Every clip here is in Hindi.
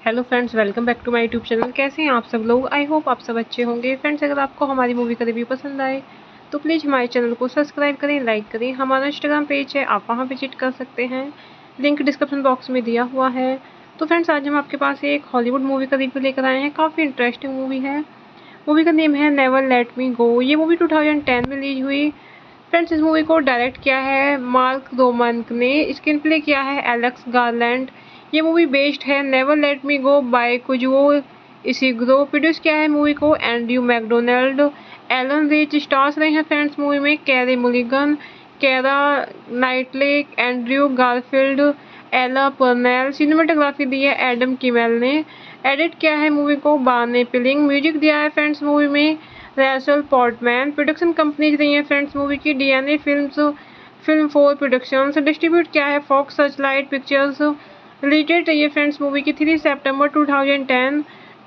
Hello friends, welcome back to my YouTube channel. कैसे हैं आप सब लोग? आई होप आप सब अच्छे होंगे। फ्रेंड्स, अगर आपको हमारी मूवी का रिव्यू पसंद आए तो प्लीज़ हमारे चैनल को सब्सक्राइब करें, लाइक करें। हमारा इंस्टाग्राम पेज है, आप वहां विजिट कर सकते हैं, लिंक डिस्क्रिप्शन बॉक्स में दिया हुआ है। तो फ्रेंड्स, आज हम आपके पास एक हॉलीवुड मूवी का रिव्यू लेकर आए हैं। काफ़ी इंटरेस्टिंग मूवी है। मूवी का नेम है नेवर लेट मी गो। ये मूवी 2010 में रिलीज हुई। फ्रेंड्स, इस मूवी को डायरेक्ट किया है मार्क रोमांक ने, स्क्रीन प्ले किया है एलेक्स गारलैंड। ये मूवी बेस्ड है never let me go by Kazuo Ishiguro. Produce किया है मूवी को Andrew McDonald. Allon Reich stars रहे हैं फ्रेंड्स मूवी में Carey Mulligan, Keira Knightley, Andrew Garfield, Ella Purnell. Cinematography दी है एडम किमेल ने। एडिट किया है मूवी को बार्ने पिलिंग। म्यूजिक दिया है फ्रेंड्स मूवी में रैसल पॉर्टमैन। प्रोडक्शन कंपनीज रही है फ्रेंड्स मूवी की DNA films, film 4 productions. Distribute किया है Fox Searchlight pictures. Release date रही है फ्रेंड्स मूवी की 3 सितंबर 2010।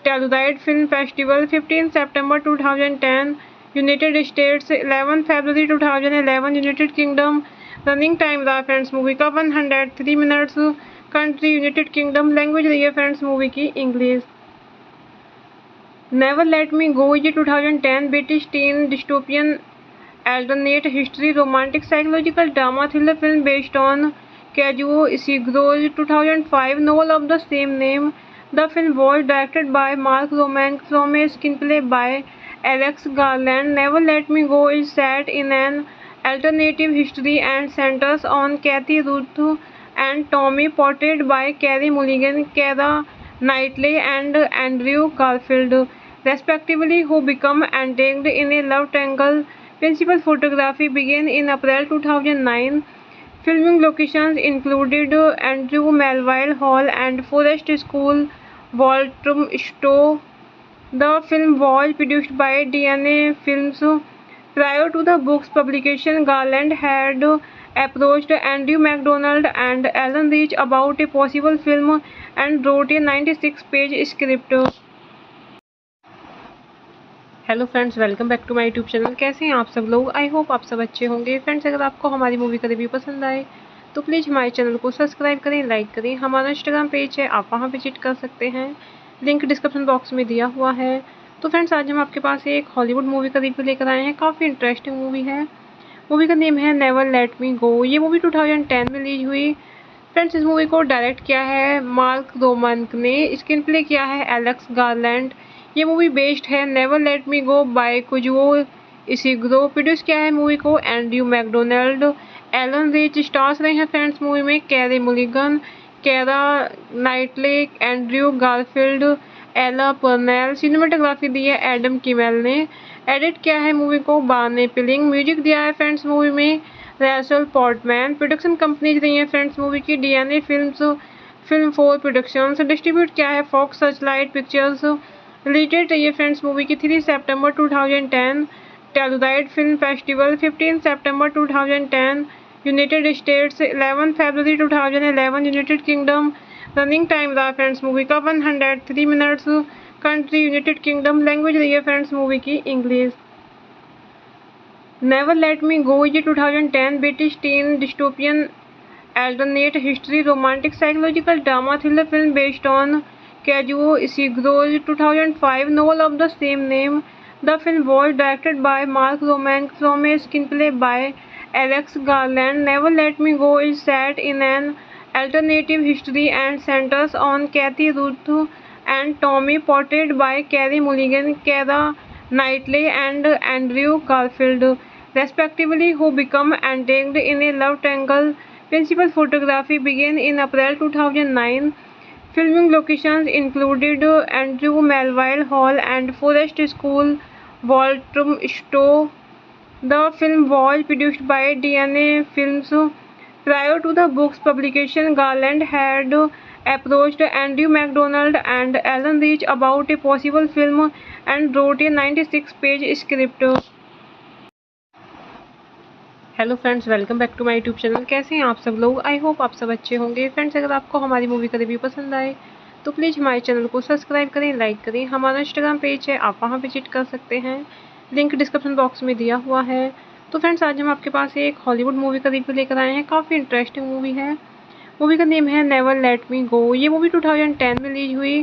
टेलुराइड फिल्म फेस्टिवल 15 सितंबर 2010। यूनाइटेड स्टेट्स 11 फरवरी 2011। United Kingdom. रनिंग टाइम रहा फ्रेंड्स मूवी का 103 minutes. Country United Kingdom. Language रही है फ्रेंड्स मूवी की इंग्लिश। नेवर लेट मी गो ये 2010 British teen dystopian alternate history romantic psychological drama thriller film based on Kazuo Ishiguro's 2005 novel of the same name. The film was directed by Mark Romank from a screenplay by Alex Garland. Never Let Me Go is set in an alternative history and centers on Kathy Ruth and Tommy, portrayed by Carey Mulligan, Keira Knightley, and Andrew Garfield, respectively, who become entangled in a love triangle. Principal photography began in April 2009. Filming locations included Andrew Melville Hall and Forest School, Walthamstow. The film was produced by DNA Films. Prior to the book's publication, Garland had approached Andrew MacDonald and Alan Rich about a possible film and wrote a 96-page script. Hello friends, welcome back to my YouTube channel. कैसे हैं आप सब लोग? आई होप आप सब अच्छे होंगे। फ्रेंड्स, अगर आपको हमारी मूवी का रिव्यू पसंद आए तो प्लीज़ हमारे चैनल को सब्सक्राइब करें, लाइक करें। हमारा इंस्टाग्राम पेज है, आप वहां विजिट कर सकते हैं, लिंक डिस्क्रिप्शन बॉक्स में दिया हुआ है। तो फ्रेंड्स, आज हम आपके पास एक हॉलीवुड मूवी का रिव्यू लेकर आए हैं। काफ़ी इंटरेस्टिंग मूवी है। मूवी का नेम है नेवर लेट मी गो। ये मूवी 2010 में रिलीज हुई। फ्रेंड्स, इस मूवी को डायरेक्ट किया है मार्क रोमांक ने, स्क्रीन प्ले किया है एलेक्स गारलैंड। ये मूवी बेस्ड है never let me go by Kazuo Ishiguro. Produce किया है मूवी को Andrew McDonald. Allon Reich stars रहे हैं फ्रेंड्स मूवी में Carey Mulligan, Keira Knightley, Andrew Garfield, Ella Purnell. Cinematography दी है एडम किमेल ने। एडिट किया है मूवी को बार्ने पिलिंग। म्यूजिक दिया है फ्रेंड्स मूवी में रैसल पॉर्टमैन। प्रोडक्शन कंपनीज रही है फ्रेंड्स मूवी की DNA films, film 4 productions. Distribute किया है Fox Searchlight pictures. Release date रही है फ्रेंड्स मूवी की 3 सितंबर 2010। टेलुराइड फिल्म फेस्टिवल 15 सितंबर 2010। यूनाइटेड स्टेट्स 11 फरवरी 2011। यूनाइटेड किंगडम रनिंग टाइम रहा फ्रेंड्स मूवी का 103 minutes. Country United Kingdom. Language रही है फ्रेंड्स मूवी की इंग्लिश। नेवर लेट मी गो ये 2010 British teen dystopian alternate history romantic psychological drama thriller film based on Kazuo Ishiguro's 2005 novel of the same name. The film was directed by Mark Romanek from a screenplay by Alex Garland. Never Let Me Go is set in an alternative history and centers on Kathy Ruth and Tommy, portrayed by Carey Mulligan, Keira Knightley, and Andrew Garfield, respectively, who become entangled in a love triangle. Principal photography began in April 2009. Filming locations included Andrew Melville Hall and Forest School, Walthamstow. The film was produced by DNA Films. Prior to the book's publication, Garland had approached Andrew MacDonald and Alan Rich about a possible film and wrote a 96-page script. Hello friends, welcome back to my YouTube channel. कैसे हैं आप सब लोग? आई होप आप सब अच्छे होंगे। फ्रेंड्स, अगर आपको हमारी मूवी का रिव्यू पसंद आए तो प्लीज़ हमारे चैनल को सब्सक्राइब करें, लाइक करें। हमारा इंस्टाग्राम पेज है, आप वहां विजिट कर सकते हैं, लिंक डिस्क्रिप्शन बॉक्स में दिया हुआ है। तो फ्रेंड्स, आज हम आपके पास एक हॉलीवुड मूवी का रिव्यू लेकर आए हैं। काफ़ी इंटरेस्टिंग मूवी है। मूवी का नेम है नेवर लेट मी गो। ये मूवी 2010 में रिलीज हुई।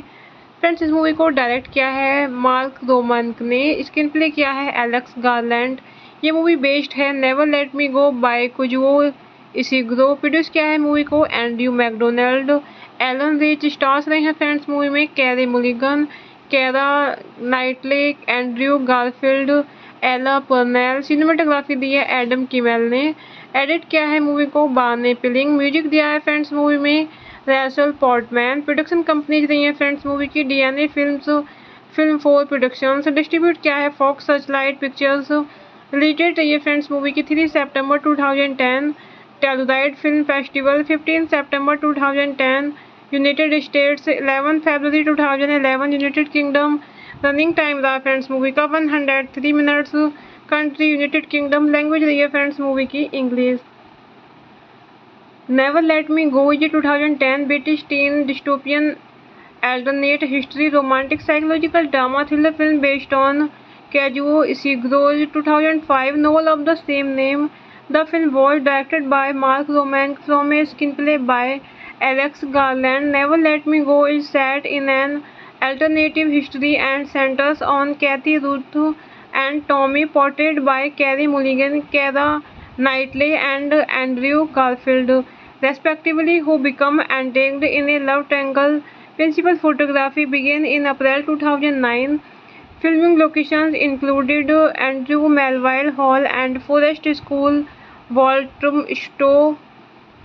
फ्रेंड्स, इस मूवी को डायरेक्ट किया है मार्क रोमानक ने। स्क्रीन प्ले किया है एलेक्स गारलैंड। ये मूवी बेस्ड है never let me go by Kazuo Ishiguro. Produce किया है मूवी को Andrew McDonald. Allon Reich stars रहे हैं फ्रेंड्स मूवी में Carey Mulligan, Keira Knightley, Andrew Garfield, Ella Purnell. Cinematography दी है एडम किमेल ने। एडिट किया है मूवी को बार्ने पिलिंग। म्यूजिक दिया है फ्रेंड्स मूवी में रैसल पॉर्टमैन। प्रोडक्शन कंपनीज रही है फ्रेंड्स मूवी की DNA films, film 4 productions. Distribute किया है Fox Searchlight pictures. Release date रही है फ्रेंड्स मूवी की 3 सितंबर 2010। टेलुराइड फिल्म फेस्टिवल 15 सितंबर 2010। यूनाइटेड स्टेट्स 11 फरवरी 2011। यूनाइटेड किंगडम रनिंग टाइम रहा फ्रेंड्स मूवी का 103 minutes. Country United Kingdom. Language रही है फ्रेंड्स मूवी की इंग्लिश। नेवर लेट मी गो ये 2010 British teen dystopian alternate history romantic psychological drama thriller film based on Kazuo Ishiguro's 2005 novel of the same name. The film was directed by Mark Romanek from a screenplay by Alex Garland. Never Let Me Go is set in an alternative history and centers on Kathy Ruth and Tommy, portrayed by Carey Mulligan, Keira Knightley, and Andrew Garfield, respectively, who become entangled in a love triangle. Principal photography began in April 2009. Filming locations included Andrew Melville Hall and Forest School, Walthamstow.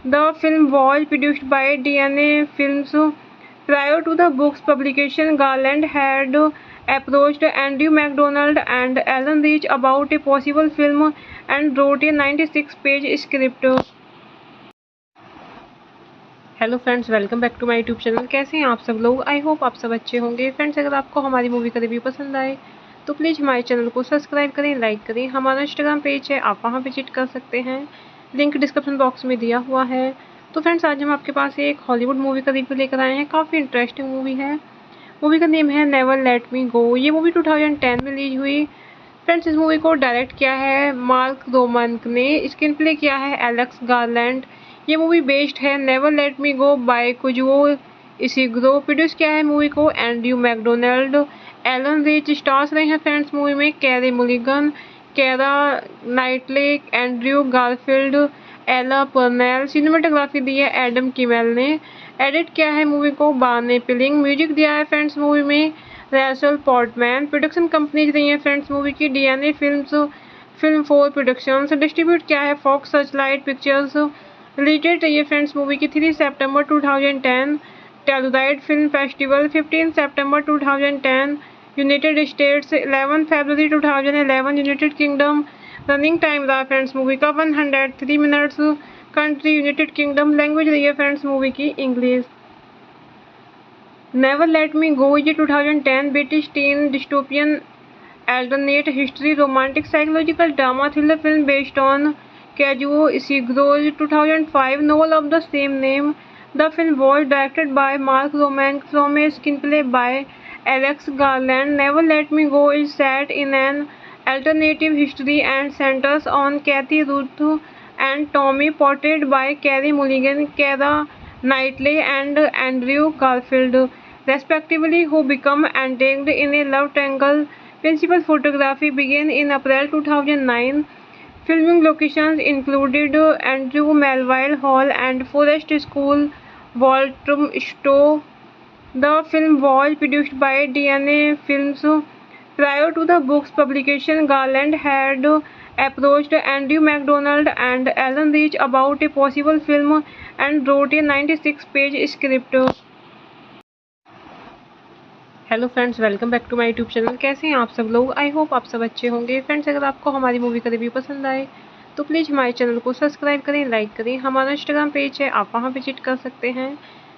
The film was produced by DNA Films. Prior to the book's publication, Garland had approached Andrew MacDonald and Alan Rich about a possible film and wrote a 96-page script. Hello friends, welcome back to my YouTube channel. कैसे हैं आप सब लोग? आई होप आप सब अच्छे होंगे। फ्रेंड्स, अगर आपको हमारी मूवी का रिव्यू पसंद आए तो प्लीज़ हमारे चैनल को सब्सक्राइब करें, लाइक करें। हमारा इंस्टाग्राम पेज है, आप वहां विजिट कर सकते हैं, लिंक डिस्क्रिप्शन बॉक्स में दिया हुआ है। तो फ्रेंड्स, आज हम आपके पास एक हॉलीवुड मूवी का रिव्यू लेकर आए हैं। काफ़ी इंटरेस्टिंग मूवी है। मूवी का नेम है नेवर लेट मी गो। ये मूवी 2010 में रिलीज हुई। फ्रेंड्स, इस मूवी को डायरेक्ट किया है मार्क रोमानक ने। स्क्रीन प्ले किया है एलेक्स गारलैंड। ये मूवी बेस्ड है never let me go by Kazuo Ishiguro. Produce किया है मूवी को Andrew McDonald. Allon Reich stars रहे हैं फ्रेंड्स मूवी में Carey Mulligan, Keira Knightley, Andrew Garfield, Ella Purnell. Cinematography दी है एडम किमेल ने। एडिट किया है मूवी को बार्ने पिलिंग। म्यूजिक दिया है फ्रेंड्स मूवी में रैसल पोर्टमैन। प्रोडक्शन कंपनीज रही है फ्रेंड्स मूवी की DNA films, film 4 productions. Distribute किया है फॉक्स सर्चलाइट पिक्चर्स। रिलीज रही है फ्रेंड्स मूवी की 3 सितंबर 2010 टेलुराइड फिल्म फेस्टिवल, 15 सितंबर 2010 यूनाइटेड स्टेट्स, 11 फरवरी 2011 यूनाइटेड किंगडम। रनिंग टाइम रहा फ्रेंड्स मूवी का 103 minutes. Country United Kingdom. Language रही है फ्रेंड्स मूवी की इंग्लिश। नेवर लेट मी गो ये 2010 British teen dystopian alternate history romantic psychological drama thriller film based on Kazuo Ishiguro's 2005 novel of the same name. The film was directed by Mark Romanek from a screenplay by Alex Garland. Never Let Me Go is set in an alternative history and centers on Kathy Ruth and Tommy, portrayed by Carey Mulligan, Keira Knightley, and Andrew Garfield, respectively, who become entangled in a love triangle. Principal photography began in April 2009. Filming locations included Andrew Melville Hall and Forest School, Walthamstow. The film was produced by DNA Films. Prior to the book's publication, Garland had approached Andrew MacDonald and Alan Rich about a possible film and wrote a 96-page script. Hello friends, welcome back to my YouTube channel. कैसे हैं आप सब लोग? आई होप आप सब अच्छे होंगे। फ्रेंड्स, अगर आपको हमारी मूवी का रिव्यू पसंद आए तो प्लीज़ हमारे चैनल को सब्सक्राइब करें, लाइक करें। हमारा इंस्टाग्राम पेज है, आप वहां विजिट कर सकते हैं,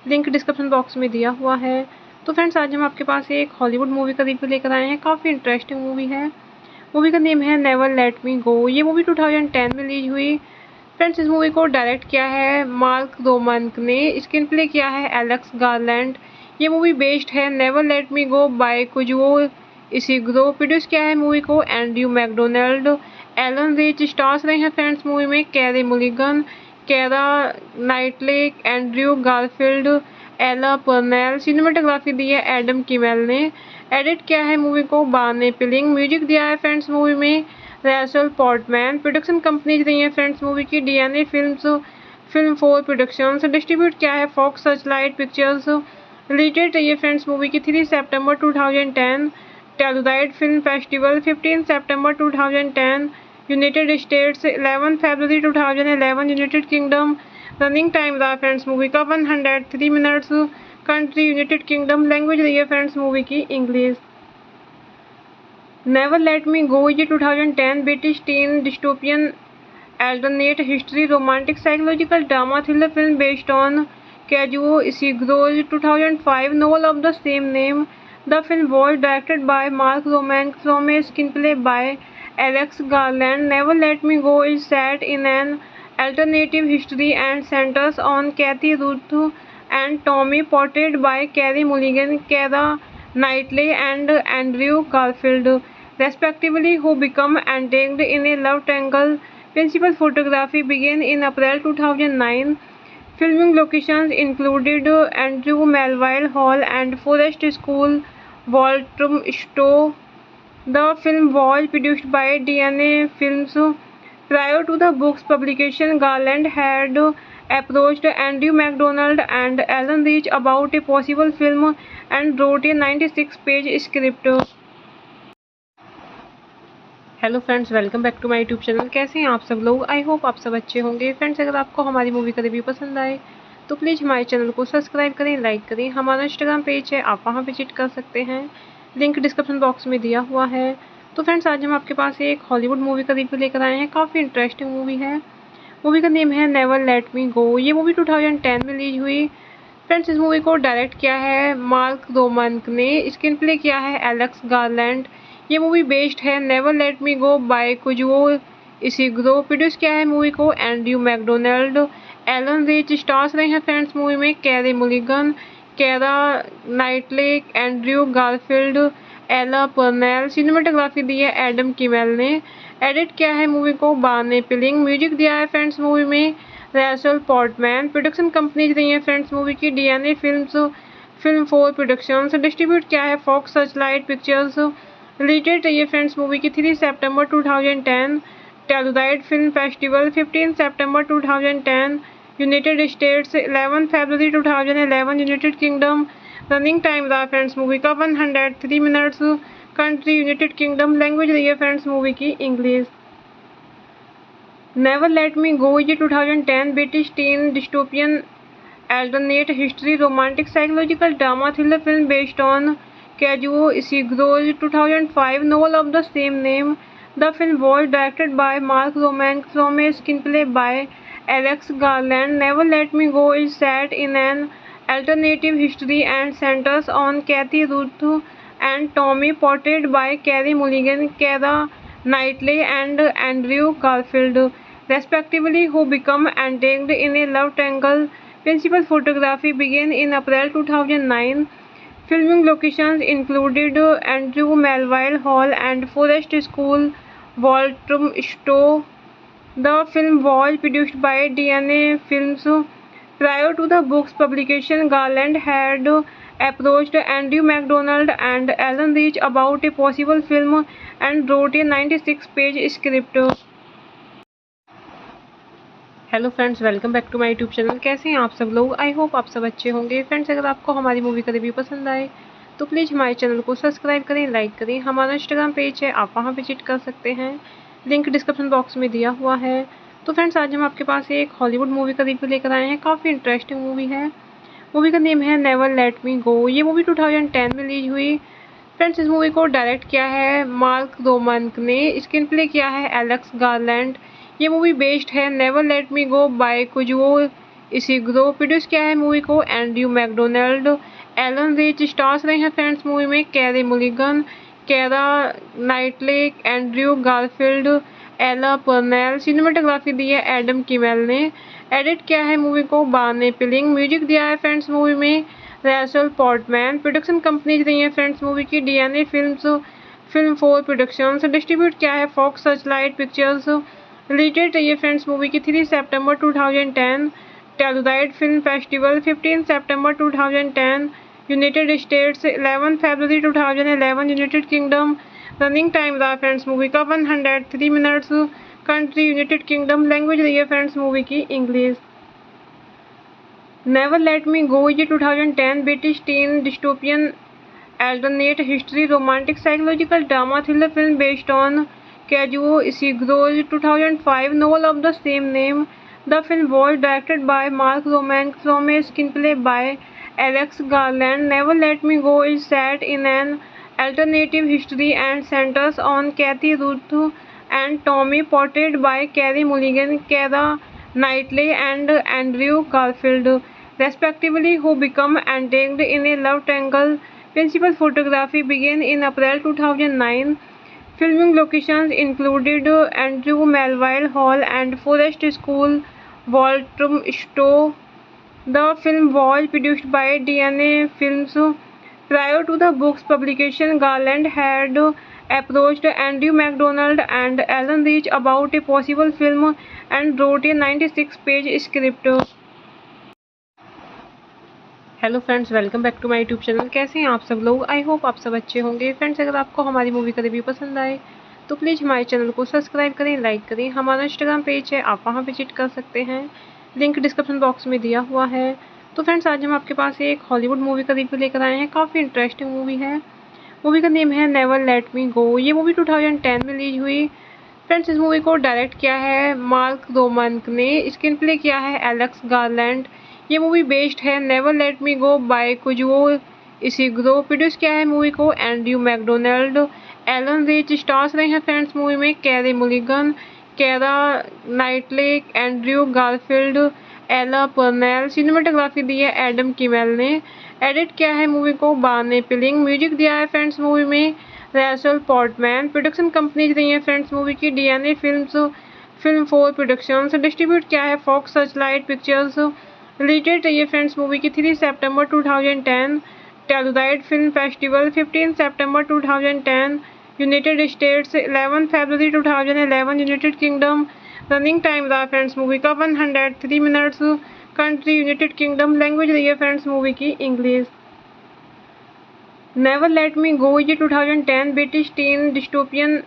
लिंक डिस्क्रिप्शन बॉक्स में दिया हुआ है। तो फ्रेंड्स, आज हम आपके पास एक हॉलीवुड मूवी का रिव्यू लेकर आए हैं। काफ़ी इंटरेस्टिंग मूवी है। मूवी का नेम है नेवर लेट मी गो। ये मूवी 2010 में रिलीज हुई। फ्रेंड्स, इस मूवी को डायरेक्ट किया है मार्क रोमानक ने, स्क्रीन प्ले किया है एलेक्स गारलैंड। ये मूवी बेस्ड है never let me go by Kazuo Ishiguro. Produce किया है मूवी को Andrew McDonald, Allon Reich. Stars रहे हैं फ्रेंड्स मूवी में Carey Mulligan, Keira Knightley, Andrew Garfield, Ella Purnell. Cinematography दी है एडम किमेल ने। एडिट किया है मूवी को बार्ने पिलिंग। म्यूजिक दिया है फ्रेंड्स मूवी में रैसल पोर्टमैन। प्रोडक्शन कंपनीज रही है फ्रेंड्स मूवी की DNA films, film 4 productions. Distribute किया है फॉक्स सर्चलाइट पिक्चर्स। रिलीज रही है फ्रेंड्स मूवी की 3 सितंबर 2010 टेलुराइड फिल्म फेस्टिवल, 15 सितंबर 2010 यूनाइटेड स्टेट्स, 11 फरवरी 2011 यूनाइटेड किंगडम। रनिंग टाइम रहा फ्रेंड्स मूवी का 103 minutes. Country United Kingdom. Language रही है फ्रेंड्स मूवी की इंग्लिश। नेवर लेट मी गो ये 2010 British teen dystopian alternate history romantic psychological drama thriller film based on Kazuo Ishiguro's 2005 novel of the same name. The film was directed by Mark Romanek from a screenplay by Alex Garland. Never Let Me Go is set in an alternative history and centers on Kathy Ruth and Tommy, portrayed by Carey Mulligan, Keira Knightley, and Andrew Garfield, respectively, who become entangled in a love triangle. Principal photography began in April 2009. Filming locations included Andrew Melville Hall and Forest School, Walthamstow. The film was produced by DNA Films. Prior to the book's publication, Garland had approached Andrew MacDonald and Alan Rich about a possible film and wrote a 96-page script. Hello friends, welcome back to my YouTube channel. कैसे हैं आप सब लोग? आई होप आप सब अच्छे होंगे। फ्रेंड्स, अगर आपको हमारी मूवी का रिव्यू पसंद आए तो प्लीज़ हमारे चैनल को सब्सक्राइब करें, लाइक करें। हमारा इंस्टाग्राम पेज है, आप वहां विजिट कर सकते हैं, लिंक डिस्क्रिप्शन बॉक्स में दिया हुआ है। तो फ्रेंड्स, आज हम आपके पास एक हॉलीवुड मूवी का रिव्यू लेकर आए हैं। काफ़ी इंटरेस्टिंग मूवी है। मूवी का नेम है नेवर लेट मी गो। ये मूवी 2010 में रिलीज हुई। फ्रेंड्स, इस मूवी को डायरेक्ट किया है मार्क रोमानक ने, स्क्रीन प्ले किया है एलेक्स गारलैंड। ये मूवी बेस्ड है never let me go by Kazuo Ishiguro. Produce किया है मूवी को Andrew McDonald, Allon Reich. Stars रहे हैं फ्रेंड्स मूवी में Carey Mulligan, Keira Knightley, Andrew Garfield, Ella Purnell. Cinematography दी है एडम किमेल ने। एडिट किया है मूवी को बार्ने पिलिंग। म्यूजिक दिया है फ्रेंड्स मूवी में रैसल पोर्टमैन। प्रोडक्शन कंपनीज रही है फ्रेंड्स मूवी की DNA films, film 4 productions. Distribute किया है फॉक्स सर्चलाइट पिक्चर्स। रिलीज रही है फ्रेंड्स मूवी की 3 सितंबर 2010 टेलुराइड फिल्म फेस्टिवल, 15 सितंबर 2010 यूनाइटेड स्टेट्स, 11 फरवरी 2011 यूनाइटेड किंगडम। रनिंग टाइम रहा फ्रेंड्स मूवी का 103 minutes. Country United Kingdom. Language रही है फ्रेंड्स मूवी की इंग्लिश। नेवर लेट मी गो ये 2010 British teen dystopian alternate history romantic psychological drama thriller film based on Kazuo Ishiguro's 2005 novel of the same name. The film was directed by Mark Roman from a screenplay by Alex Garland. Never Let Me Go is set in an alternative history and centers on Kathy Ruth and Tommy, portrayed by Carey Mulligan, Keira Knightley, and Andrew Garfield, respectively, who become entangled in a love triangle. Principal photography began in April 2009. Filming locations included Andrew Melville Hall and Forest School, Walthamstow. The film was produced by DNA Films. Prior to the book's publication, Garland had approached Andrew MacDonald and Alan Rich about a possible film and wrote a 96-page script. Hello friends, welcome back to my YouTube channel. कैसे हैं आप सब लोग? आई होप आप सब अच्छे होंगे। फ्रेंड्स, अगर आपको हमारी मूवी का रिव्यू पसंद आए तो प्लीज़ हमारे चैनल को सब्सक्राइब करें, लाइक करें। हमारा इंस्टाग्राम पेज है, आप वहां विजिट कर सकते हैं, लिंक डिस्क्रिप्शन बॉक्स में दिया हुआ है। तो फ्रेंड्स, आज हम आपके पास एक हॉलीवुड मूवी का रिव्यू लेकर आए हैं। काफ़ी इंटरेस्टिंग मूवी है। मूवी का नेम है नेवर लेट मी गो। ये मूवी 2010 में रिलीज हुई। फ्रेंड्स, इस मूवी को डायरेक्ट किया है मार्क रोमन ने, स्क्रीन प्ले किया है एलेक्स गारलैंड। ये मूवी बेस्ड है never let me go by Kazuo Ishiguro. Produce किया है मूवी को Andrew McDonald, Allon Reich. Stars रहे हैं फ्रेंड्स मूवी में Carey Mulligan, Keira Knightley, Andrew Garfield, Ella Purnell. Cinematography दी है एडम किमेल ने। एडिट किया है मूवी को बार्ने पिलिंग। म्यूजिक दिया है फ्रेंड्स मूवी में रैसल पोर्टमैन। प्रोडक्शन कंपनीज रही है फ्रेंड्स मूवी की DNA films, film 4 productions. Distribute किया है Fox Searchlight pictures. Release date रही है फ्रेंड्स मूवी की 3 सितंबर 2010। टेलुराइड फिल्म फेस्टिवल 15 सितंबर 2010। यूनाइटेड स्टेट्स 11 फरवरी 2011। United Kingdom. रनिंग टाइम रहा फ्रेंड्स मूवी का 103 minutes. Country United Kingdom. Language रही है फ्रेंड्स मूवी की इंग्लिश। नेवर लेट मी गो ये 2010 British teen dystopian alternate history romantic psychological drama thriller film based on Kazuo Ishiguro's 2005 novel of the same name. The film was directed by Mark Roman from a screenplay by Alex Garland. Never Let Me Go is set in an alternative history and centers on Kathy Ruth and Tommy, portrayed by Carey Mulligan, Keira Knightley, and Andrew Garfield, respectively, who become entangled in a love triangle. Principal photography began in April 2009. Filming locations included Andrew Melville Hall and Forest School, Walthamstow. The film was produced by DNA Films. Prior to the book's publication, Garland had approached Andrew MacDonald and Alan Rich about a possible film and wrote a 96-page script. Hello friends, welcome back to my YouTube channel. कैसे हैं आप सब लोग? आई होप आप सब अच्छे होंगे। फ्रेंड्स, अगर आपको हमारी मूवी का रिव्यू पसंद आए तो प्लीज़ हमारे चैनल को सब्सक्राइब करें, लाइक करें। हमारा इंस्टाग्राम पेज है, आप वहां विजिट कर सकते हैं, लिंक डिस्क्रिप्शन बॉक्स में दिया हुआ है। तो फ्रेंड्स, आज हम आपके पास एक हॉलीवुड मूवी का रिव्यू लेकर आए हैं। काफ़ी इंटरेस्टिंग मूवी है। मूवी का नेम है नेवर लेट मी गो। ये मूवी 2010 में रिलीज हुई। फ्रेंड्स, इस मूवी को डायरेक्ट किया है मार्क रोमन ने, स्क्रीन प्ले किया है एलेक्स गारलैंड। ये मूवी बेस्ड है never let me go by Kazuo Ishiguro. Produce किया है मूवी को Andrew McDonald, Allon Reich. Stars रहे हैं फ्रेंड्स मूवी में Carey Mulligan, Keira Knightley, Andrew Garfield, Ella Purnell. Cinematography दी है एडम किमेल ने। एडिट किया है मूवी को बार्ने पिलिंग। म्यूजिक दिया है फ्रेंड्स मूवी में रैसल पोर्टमैन। प्रोडक्शन कंपनीज रही है फ्रेंड्स मूवी की DNA films, film 4 productions. Distribute किया है Fox Searchlight pictures. Release date रही है फ्रेंड्स मूवी की 3 सितंबर 2010। टेलुराइड फिल्म फेस्टिवल 15 सितंबर 2010। यूनाइटेड स्टेट्स 11 फरवरी 2011। United Kingdom. रनिंग टाइम रहा फ्रेंड्स मूवी का 103 minutes. Country United Kingdom. Language रही है फ्रेंड्स मूवी की इंग्लिश। नेवर लेट मी गो ये 2010 British teen dystopian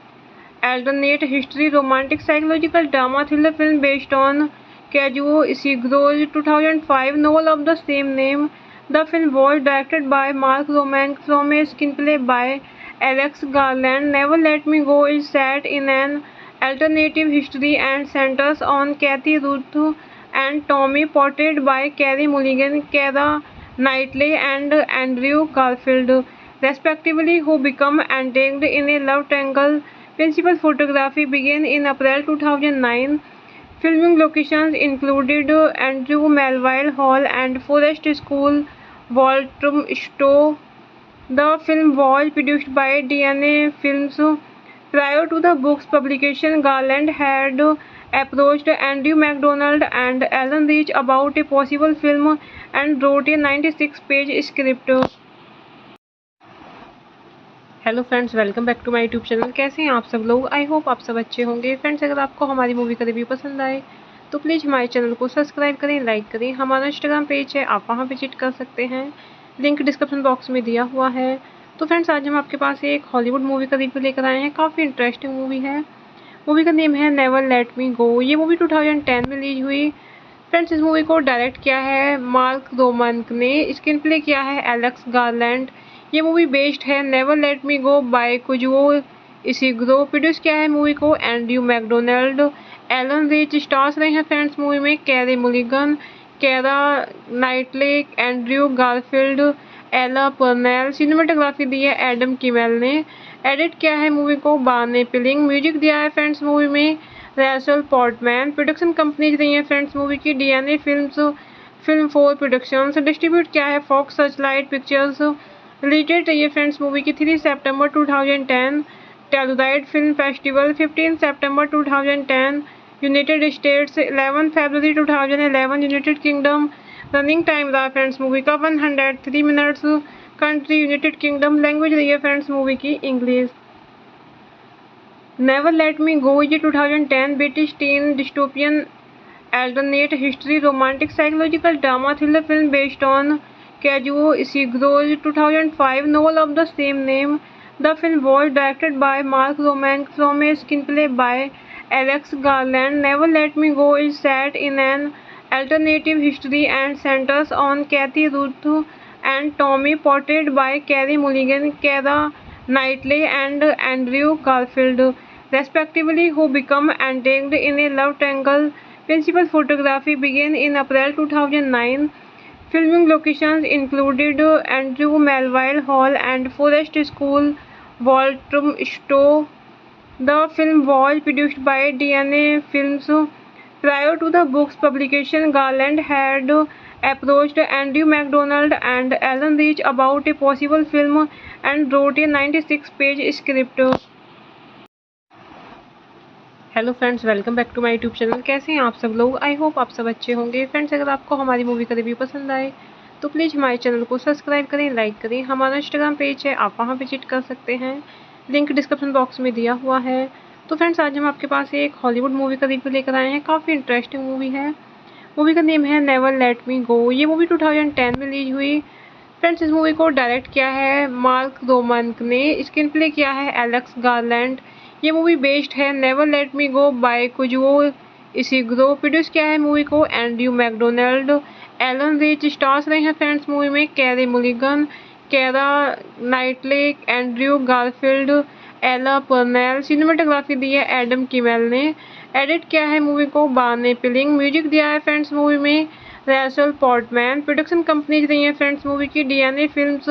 alternate history romantic psychological drama thriller film based on Kazuo Ishiguro's 2005 novel of the same name. The film was directed by Mark Romanek from a screenplay by Alex Garland. Never Let Me Go is set in an alternative history and centers on Kathy Ruth and Tommy, portrayed by Carey Mulligan, Keira Knightley, and Andrew Garfield, respectively, who become entangled in a love triangle. Principal photography began in April 2009. Filming locations included Andrew Melville Hall and Forest School, Walthamstow. The film was produced by DNA Films. Prior to the book's publication, Garland had approached Andrew MacDonald and Alan Rich about a possible film and wrote a 96-page script. Hello friends, welcome back to my YouTube channel. कैसे हैं आप सब लोग? आई होप आप सब अच्छे होंगे। फ्रेंड्स, अगर आपको हमारी मूवी का रिव्यू पसंद आए तो प्लीज़ हमारे चैनल को सब्सक्राइब करें, लाइक करें। हमारा इंस्टाग्राम पेज है, आप वहां विजिट कर सकते हैं, लिंक डिस्क्रिप्शन बॉक्स में दिया हुआ है। तो फ्रेंड्स, आज हम आपके पास एक हॉलीवुड मूवी का रिव्यू लेकर आए हैं। काफ़ी इंटरेस्टिंग मूवी है। मूवी का नेम है नेवर लेट मी गो। ये मूवी 2010 में रिलीज हुई। फ्रेंड्स, इस मूवी को डायरेक्ट किया है मार्क रोमानक ने, स्क्रीन प्ले किया है एलेक्स गारलैंड। ये मूवी बेस्ड है never let me go by Kazuo Ishiguro. Produce किया है मूवी को Andrew McDonald, Allon Reich. Stars रहे हैं फ्रेंड्स मूवी में Carey Mulligan, Keira Knightley, Andrew Garfield, Ella Purnell. Cinematography दी है एडम किमेल ने। एडिट किया है मूवी को बार्ने पिलिंग। म्यूजिक दिया है फ्रेंड्स मूवी में रैसल पोर्टमैन। प्रोडक्शन कंपनीज रही है फ्रेंड्स मूवी की DNA films, film 4 productions. Distribute किया है Fox Searchlight pictures. Release date रही है फ्रेंड्स मूवी की 3 सितंबर 2010। टेलुराइड फिल्म फेस्टिवल 15 सितंबर 2010। यूनाइटेड स्टेट्स 11 फरवरी 2011। United Kingdom. रनिंग टाइम रहा फ्रेंड्स मूवी का 103 minutes. Country United Kingdom. Language रही है फ्रेंड्स मूवी की इंग्लिश। नेवर लेट मी गो ये 2010 British teen dystopian alternate history romantic psychological drama thriller film based on Kazuo Ishiguro's 2005 novel of the same name. The film was directed by Mark Romanek from a screenplay by Alex Garland. Never Let Me Go is set in an alternative history and centers on Kathy Ruth and Tommy, portrayed by Carey Mulligan, Keira Knightley, and Andrew Garfield, respectively, who become entangled in a love triangle. Principal photography began in April 2009. Filming locations included Andrew Melville Hall and Forest School, Walthamstow. The film was produced by DNA Films. Prior to the book's publication, Garland had approached Andrew MacDonald and Alan Rich about a possible film and wrote a 96-page script. Hello friends, welcome back to my YouTube channel. कैसे हैं आप सब लोग? आई होप आप सब अच्छे होंगे। फ्रेंड्स, अगर आपको हमारी मूवी का रिव्यू पसंद आए तो प्लीज़ हमारे चैनल को सब्सक्राइब करें, लाइक करें। हमारा इंस्टाग्राम पेज है, आप वहां विजिट कर सकते हैं, लिंक डिस्क्रिप्शन बॉक्स में दिया हुआ है। तो फ्रेंड्स, आज हम आपके पास एक हॉलीवुड मूवी का रिव्यू लेकर आए हैं। काफ़ी इंटरेस्टिंग मूवी है। मूवी का नेम है नेवर लेट मी गो। ये मूवी 2010 में रिलीज हुई। फ्रेंड्स, इस मूवी को डायरेक्ट किया है मार्क रोमानक ने, स्क्रीन प्ले किया है एलेक्स गारलैंड। ये मूवी बेस्ड है never let me go by Kazuo Ishiguro. Produce किया है मूवी को Andrew McDonald, Allon Reich. Stars रहे हैं फ्रेंड्स मूवी में Carey Mulligan, Keira Knightley, Andrew Garfield, Ella Purnell. Cinematography दी है एडम किमेल ने। एडिट किया है मूवी को बार्ने पिलिंग। म्यूजिक दिया है फ्रेंड्स मूवी में रैसल पोर्टमैन। प्रोडक्शन कंपनीज रही है फ्रेंड्स मूवी की DNA films,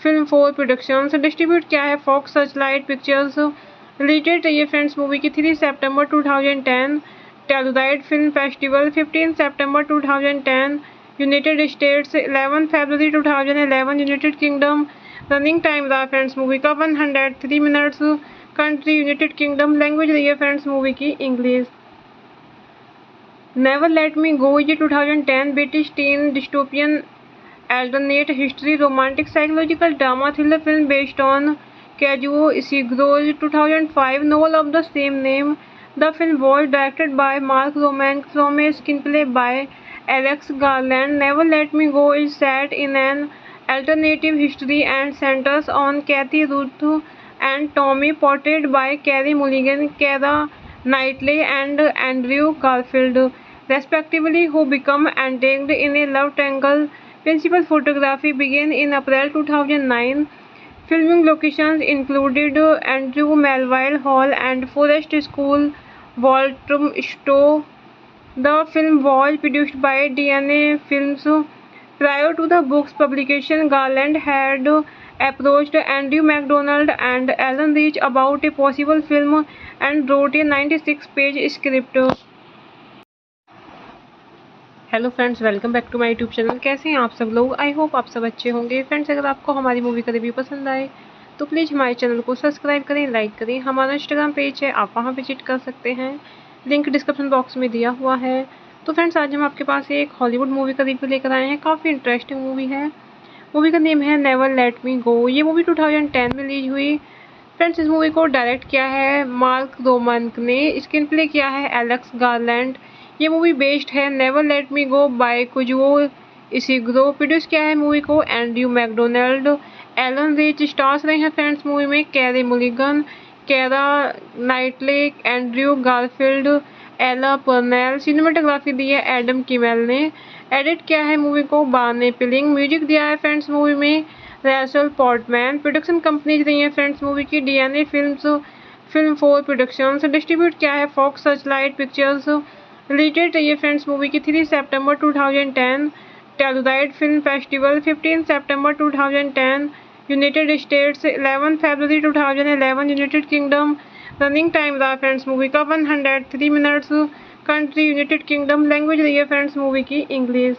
film 4 productions. Distribute किया है Fox Searchlight pictures. Release date रही है फ्रेंड्स मूवी की 3 सितंबर 2010। टेलुराइड फिल्म फेस्टिवल 15 सितंबर 2010। यूनाइटेड स्टेट्स 11 फरवरी 2011। United Kingdom. रनिंग टाइम रहा फ्रेंड्स मूवी का 103 minutes. Country United Kingdom. Language रही है फ्रेंड्स मूवी की इंग्लिश। नेवर लेट मी गो ये 2010 British teen dystopian alternate history romantic psychological drama thriller film based on Kazuo Ishiguro's 2005 novel of the same name. The film was directed by Mark Romanek from a screenplay by Alex Garland. Never Let Me Go is set in an alternative history and centers on Kathy Ruth and Tommy, portrayed by Carey Mulligan, Keira Knightley, and Andrew Garfield, respectively, who become entangled in a love triangle. Principal photography began in April 2009. Filming locations included Andrew Melville Hall and Forest School, Walthamstow. The film was produced by DNA Films. Prior to the book's publication, Garland had approached Andrew MacDonald and Alan Rich about a possible film and wrote a 96-page script. Hello friends, welcome back to my YouTube channel. कैसे हैं आप सब लोग? आई होप आप सब अच्छे होंगे। फ्रेंड्स, अगर आपको हमारी मूवी का रिव्यू पसंद आए तो प्लीज़ हमारे चैनल को सब्सक्राइब करें, लाइक करें। हमारा इंस्टाग्राम पेज है, आप वहां विजिट कर सकते हैं, लिंक डिस्क्रिप्शन बॉक्स में दिया हुआ है। तो फ्रेंड्स, आज हम आपके पास एक हॉलीवुड मूवी का रिव्यू लेकर आए हैं। काफ़ी इंटरेस्टिंग मूवी है। मूवी का नेम है नेवर लेट मी गो। ये मूवी 2010 में रिलीज हुई। फ्रेंड्स, इस मूवी को डायरेक्ट किया है मार्क रोमनक ने, स्क्रीन प्ले किया है एलेक्स गारलैंड। ये मूवी बेस्ड है never let me go by Kazuo Ishiguro. Produce किया है मूवी को Andrew McDonald, Allon Reich. Stars रहे हैं फ्रेंड्स मूवी में Carey Mulligan, Keira Knightley, Andrew Garfield, Ella Purnell. Cinematography दी है एडम किमेल ने। एडिट किया है मूवी को बार्ने पिलिंग। म्यूजिक दिया है फ्रेंड्स मूवी में रैसल पॉर्टमैन। प्रोडक्शन कंपनीज रही है फ्रेंड्स मूवी की DNA films, film 4 productions. Distribute किया है Fox Searchlight pictures. Release date रही है फ्रेंड्स मूवी की 3 सितंबर 2010। टेलुराइड फिल्म फेस्टिवल 15 सितंबर 2010। यूनाइटेड स्टेट्स 11 फरवरी 2011। United Kingdom. रनिंग टाइम रहा फ्रेंड्स मूवी का 103 minutes. Country United Kingdom. Language रही है फ्रेंड्स मूवी की इंग्लिश।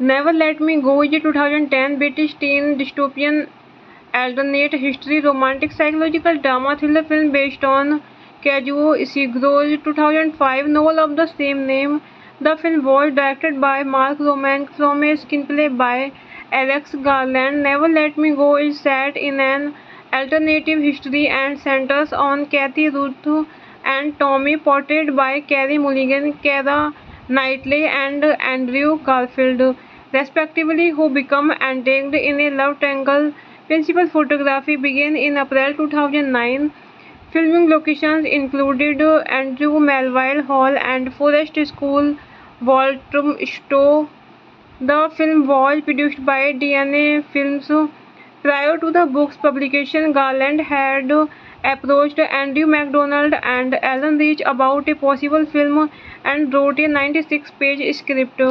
नेवर लेट मी गो ये 2010 British teen dystopian alternate history romantic psychological drama thriller film based on Kazuo Ishiguro's 2005 novel of the same name. The film was directed by Mark Romanek from a screenplay by Alex Garland. Never Let Me Go is set in an alternative history and centers on Kathy Ruth and Tommy, portrayed by Carey Mulligan, Keira Knightley, and Andrew Garfield, respectively, who become entangled in a love triangle. Principal photography began in April 2009. Filming locations included Andrew Melville Hall and Forest School, Walthamstow. The film was produced by DNA Films. Prior to the book's publication, Garland had approached Andrew MacDonald and Alan Rich about a possible film and wrote a 96-page script.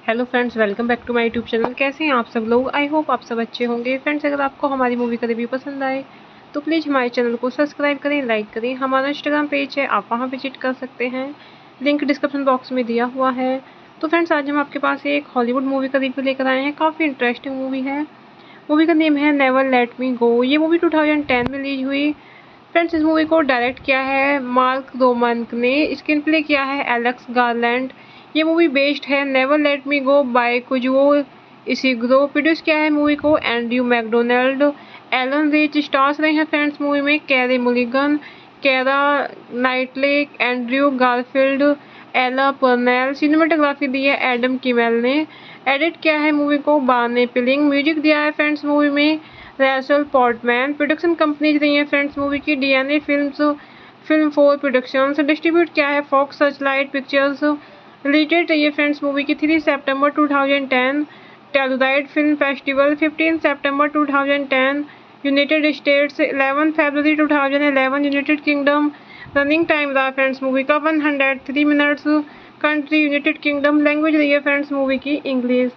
Hello friends, welcome back to my YouTube channel. कैसे हैं आप सब लोग? आई होप आप सब अच्छे होंगे। फ्रेंड्स, अगर आपको हमारी मूवी का रिव्यू पसंद आए तो प्लीज़ हमारे चैनल को सब्सक्राइब करें, लाइक करें। हमारा इंस्टाग्राम पेज है, आप वहां विजिट कर सकते हैं, लिंक डिस्क्रिप्शन बॉक्स में दिया हुआ है। तो फ्रेंड्स, आज हम आपके पास एक हॉलीवुड मूवी का रिव्यू लेकर आए हैं। काफ़ी इंटरेस्टिंग मूवी है। मूवी का नेम है नेवर लेट मी गो। ये मूवी 2010 में रिलीज हुई। फ्रेंड्स, इस मूवी को डायरेक्ट किया है मार्क रोमनक ने, स्क्रीन प्ले किया है एलेक्स गारलैंड। ये मूवी बेस्ड है never let me go by Kazuo Ishiguro. Produce किया है मूवी को Andrew McDonald, Allon Reich. Stars रहे हैं फ्रेंड्स मूवी में Carey Mulligan, Keira Knightley, Andrew Garfield, Ella Purnell. Cinematography दी है एडम किमेल ने। एडिट किया है मूवी को बार्ने पिलिंग। म्यूजिक दिया है फ्रेंड्स मूवी में रैसल पॉर्टमैन। प्रोडक्शन कंपनीज रही है फ्रेंड्स मूवी की DNA films, film 4 productions. Distribute किया है Fox Searchlight pictures. Release date रही है फ्रेंड्स मूवी की 3 सितंबर 2010। टेलुराइड फिल्म फेस्टिवल 15 सितंबर 2010। यूनाइटेड स्टेट्स 11 फरवरी 2011। United Kingdom. रनिंग टाइम रहा फ्रेंड्स मूवी का 103 minutes. Country United Kingdom. Language रही है फ्रेंड्स मूवी की इंग्लिश।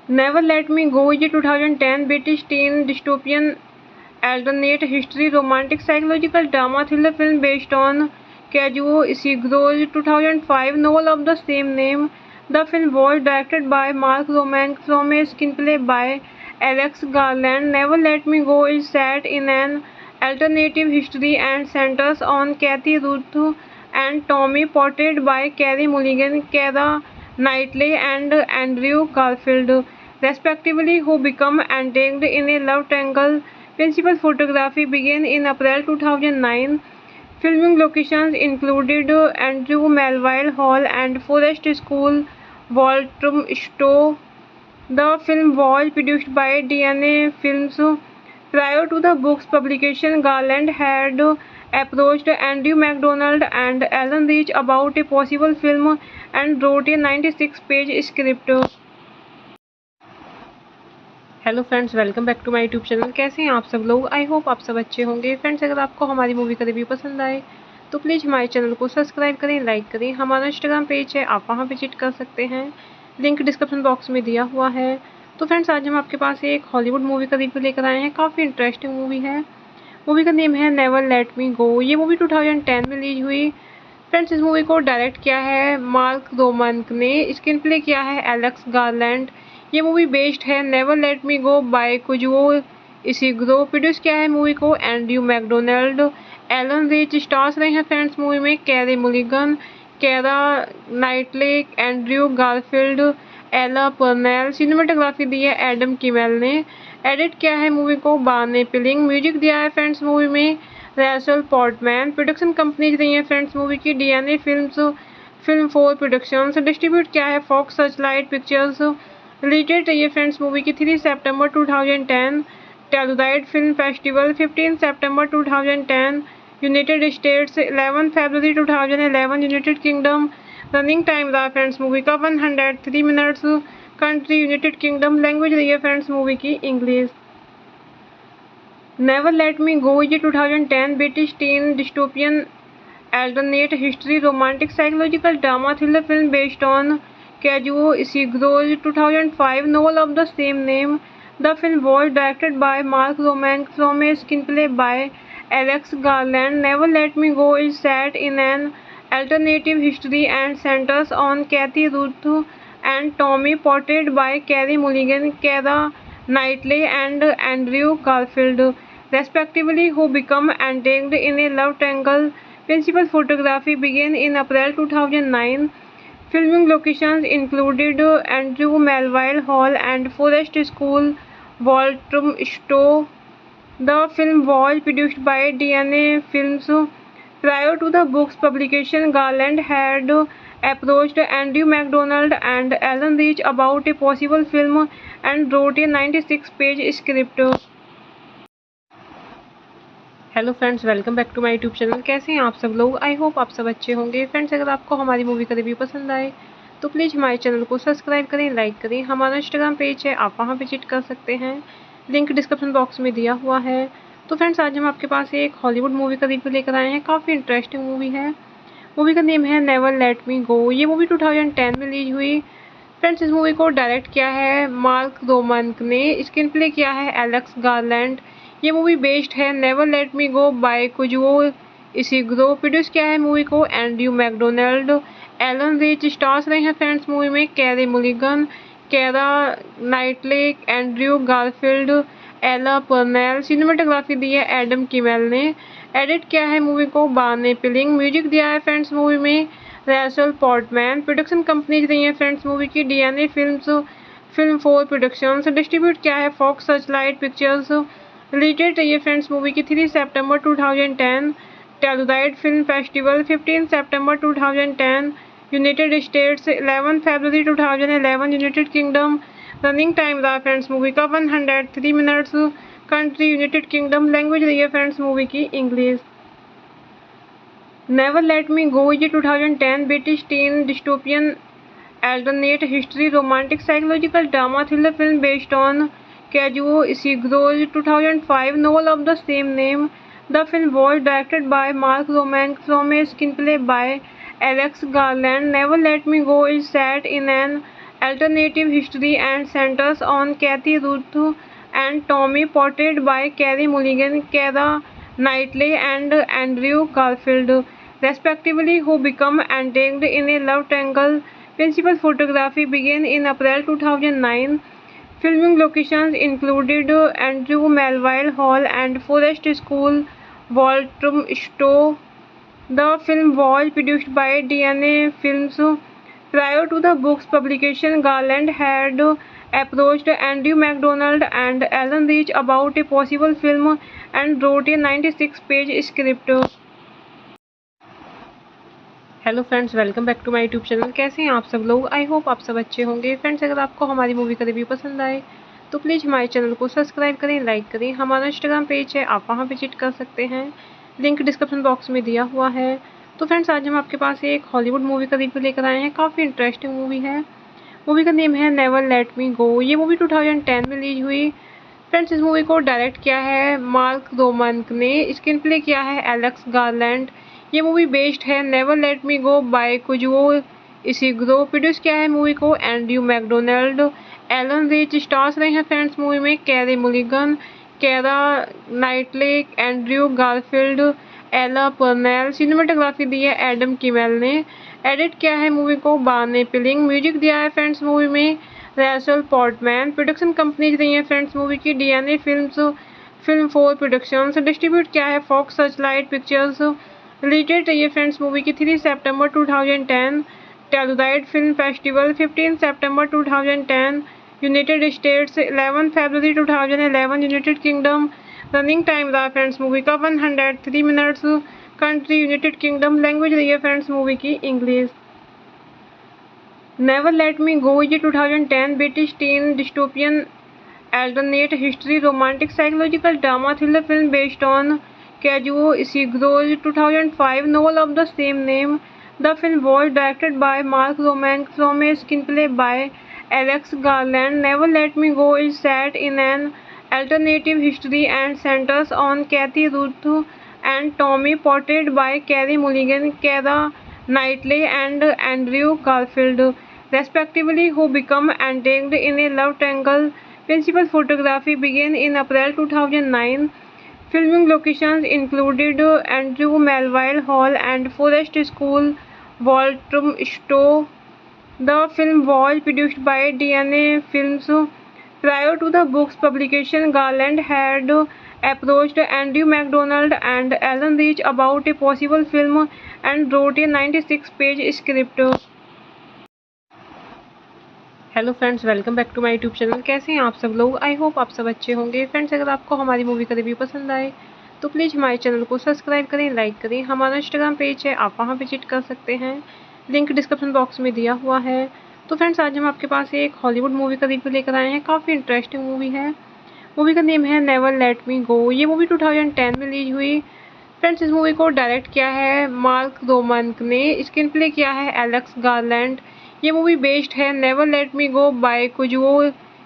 नेवर लेट मी गो ये 2010 British teen dystopian alternate history romantic psychological drama thriller film based on Kazuo Ishiguro's 2005 novel of the same name. The film was directed by Mark Romanek from a screenplay by Alex Garland. Never Let Me Go is set in an alternative history and centers on Kathy Ruth and Tommy, portrayed by Carey Mulligan, Keira Knightley, and Andrew Garfield, respectively, who become entangled in a love triangle. Principal photography began in April 2009. Filming locations included Andrew Melville Hall and Forest School, Walthamstow. The film was produced by DNA Films. Prior to the book's publication, Garland had approached Andrew McDonald and Alan Rich about a possible film and wrote a 96-page script. Hello friends, welcome back to my YouTube channel. कैसे हैं आप सब लोग? आई होप आप सब अच्छे होंगे। फ्रेंड्स, अगर आपको हमारी मूवी का रिव्यू पसंद आए तो प्लीज़ हमारे चैनल को सब्सक्राइब करें, लाइक करें। हमारा इंस्टाग्राम पेज है, आप वहां विजिट कर सकते हैं, लिंक डिस्क्रिप्शन बॉक्स में दिया हुआ है। तो फ्रेंड्स, आज हम आपके पास एक हॉलीवुड मूवी का रिव्यू लेकर आए हैं। काफ़ी इंटरेस्टिंग मूवी है। मूवी का नेम है नेवर लेट मी गो। ये मूवी 2010 में रिलीज हुई। फ्रेंड्स, इस मूवी को डायरेक्ट किया है मार्क रोमांक ने, स्क्रीन प्ले किया है एलेक्स गारलैंड। ये मूवी बेस्ड है never let me go by Kazuo Ishiguro. Produce किया है मूवी को Andrew McDonald. Allon Reich stars रहे हैं फ्रेंड्स मूवी में Carey Mulligan, Keira Knightley, Andrew Garfield, Ella Purnell. Cinematography दी है एडम किमेल ने। एडिट किया है मूवी को बार्ने पिलिंग। म्यूजिक दिया है फ्रेंड्स मूवी में रैसल पॉर्टमैन। प्रोडक्शन कंपनीज रही है फ्रेंड्स मूवी की DNA films, film 4 productions. Distribute किया है Fox Searchlight pictures. Release date रही है फ्रेंड्स मूवी की 3 सितंबर 2010। टेलुराइड फिल्म फेस्टिवल 15 सितंबर 2010। यूनाइटेड स्टेट्स 11 फरवरी 2011। United Kingdom. रनिंग टाइम रहा फ्रेंड्स मूवी का 103 minutes. Country United Kingdom. Language रही है फ्रेंड्स मूवी की इंग्लिश। नेवर लेट मी गो ये 2010 British teen dystopian alternate history romantic psychological drama thriller film based on Kazuo Ishiguro's 2005 novel of the same name. The film was directed by Mark Romank from a screenplay by Alex Garland. Never Let Me Go is set in an alternative history and centers on Kathy Ruth and Tommy, portrayed by Carey Mulligan, Keira Knightley, and Andrew Garfield, respectively, who become entangled in a love triangle. Principal photography began in April 2009. Filming locations included Andrew Melville Hall and Forest School, Walthamstow. The film was produced by DNA Films. Prior to the book's publication, Garland had approached Andrew McDonald and Alan Rich about a possible film and wrote a 96-page script. Hello friends, welcome back to my YouTube channel. कैसे हैं आप सब लोग? आई होप आप सब अच्छे होंगे। फ्रेंड्स, अगर आपको हमारी मूवी का रिव्यू पसंद आए तो प्लीज़ हमारे चैनल को सब्सक्राइब करें, लाइक करें। हमारा इंस्टाग्राम पेज है, आप वहां विजिट कर सकते हैं, लिंक डिस्क्रिप्शन बॉक्स में दिया हुआ है। तो फ्रेंड्स, आज हम आपके पास एक हॉलीवुड मूवी का रिव्यू लेकर आए हैं। काफ़ी इंटरेस्टिंग मूवी है। मूवी का नेम है नेवर लेट मी गो। ये मूवी 2010 में रिलीज हुई। फ्रेंड्स, इस मूवी को डायरेक्ट किया है मार्क रोमांक ने, स्क्रीन प्ले किया है एलेक्स गारलैंड। ये मूवी बेस्ड है never let me go by Kazuo Ishiguro. Produce किया है मूवी को Andrew McDonald. Allon Reich stars रहे हैं फ्रेंड्स मूवी में Carey Mulligan, Keira Knightley, Andrew Garfield, Ella Purnell. Cinematography दी है एडम किमेल ने। एडिट किया है मूवी को बार्ने पिलिंग। म्यूजिक दिया है फ्रेंड्स मूवी में रैसल पॉर्टमैन। प्रोडक्शन कंपनीज रही है फ्रेंड्स मूवी की DNA films, film 4 productions. Distribute किया है Fox Searchlight pictures. Release date रही है फ्रेंड्स मूवी की 3 सितंबर 2010। टेलुराइड फिल्म फेस्टिवल 15 सितंबर 2010। यूनाइटेड स्टेट्स 11 फरवरी 2011। United Kingdom. रनिंग टाइम रहा फ्रेंड्स मूवी का 103 minutes. Country United Kingdom. Language रही है फ्रेंड्स मूवी की इंग्लिश। नेवर लेट मी गो ये 2010 British teen dystopian alternate history romantic psychological drama thriller film based on Kazuo Ishiguro's 2005 novel of the same name. The film was directed by Mark Romank from a screenplay by Alex Garland. Never Let Me Go is set in an alternative history and centers on Kathy Ruth and Tommy, portrayed by Carey Mulligan, Keira Knightley, and Andrew Garfield, respectively, who become entangled in a love triangle. Principal photography began in April 2009. Filming locations included Andrew Melville Hall and Forest School, Walthamstow. The film was produced by DNA Films. Prior to the book's publication, Garland had approached Andrew McDonald and Alan Rich about a possible film and wrote a 96-page script. Hello friends, welcome back to my YouTube channel. कैसे हैं आप सब लोग? आई होप आप सब अच्छे होंगे। फ्रेंड्स, अगर आपको हमारी मूवी का रिव्यू पसंद आए तो प्लीज़ हमारे चैनल को सब्सक्राइब करें, लाइक करें। हमारा इंस्टाग्राम पेज है, आप वहां विजिट कर सकते हैं, लिंक डिस्क्रिप्शन बॉक्स में दिया हुआ है। तो फ्रेंड्स आज हम आपके पास एक हॉलीवुड मूवी का रिव्यू लेकर आए हैं। काफ़ी इंटरेस्टिंग मूवी है। मूवी का नेम है नेवर लेट मी गो। ये मूवी 2010 में रिलीज हुई। फ्रेंड्स इस मूवी को डायरेक्ट किया है मार्क रोमनक ने, स्क्रीन प्ले किया है एलेक्स गारलैंड। ये मूवी बेस्ड है never let me go by Kazuo Ishiguro. Produce किया है मूवी को Andrew McDonald. Allon Reich stars रहे हैं फ्रेंड्स मूवी में Carey Mulligan, Keira Knightley, Andrew Garfield, Ella Purnell. Cinematography दी है एडम किमेल ने। एडिट किया है मूवी को बार्ने पिलिंग। म्यूजिक दिया है फ्रेंड्स मूवी में रैसल पॉर्टमैन। प्रोडक्शन कंपनीज रही है फ्रेंड्स मूवी की DNA films, film 4 productions. Distribute किया है Fox Searchlight pictures. Release date रही है फ्रेंड्स मूवी की 3 सितंबर 2010। टेलुराइड फिल्म फेस्टिवल 15 सितंबर 2010। यूनाइटेड स्टेट्स 11 फरवरी 2011। United Kingdom. रनिंग टाइम रहा फ्रेंड्स मूवी का 103 minutes. Country United Kingdom. Language रही है फ्रेंड्स मूवी की इंग्लिश। नेवर लेट मी गो ये 2010 British teen dystopian alternate history romantic psychological drama thriller film based on Kazuo Ishiguro's 2005 novel of the same name. The film was directed by Mark Romanek from a screenplay by Alex Garland. Never Let Me Go is set in an alternative history and centers on Kathy Ruth and Tommy, portrayed by Carey Mulligan, Keira Knightley, and Andrew Garfield, respectively, who become entangled in a love triangle. Principal photography began in April 2009. Filming locations included Andrew Melville Hall and Forest School, Walthamstow. The film was produced by DNA Films. Prior to the book's publication, Garland had approached Andrew MacDonald and Alan Rich about a possible film and wrote a 96-page script. Hello friends, welcome back to my YouTube channel. कैसे हैं आप सब लोग? आई होप आप सब अच्छे होंगे। फ्रेंड्स अगर आपको हमारी मूवी का रिव्यू पसंद आए तो प्लीज़ हमारे चैनल को सब्सक्राइब करें, लाइक करें। हमारा इंस्टाग्राम पेज है, आप वहां विजिट कर सकते हैं। लिंक डिस्क्रिप्शन बॉक्स में दिया हुआ है। तो फ्रेंड्स आज हम आपके पास एक हॉलीवुड मूवी का रिव्यू लेकर आए हैं। काफ़ी इंटरेस्टिंग मूवी है। मूवी का नेम है नेवर लेट मी गो। ये मूवी 2010 में रिलीज हुई। फ्रेंड्स इस मूवी को डायरेक्ट किया है मार्क रोमनक ने, स्क्रीन प्ले किया है एलेक्स गारलैंड। ये मूवी बेस्ड है never let me go by Kazuo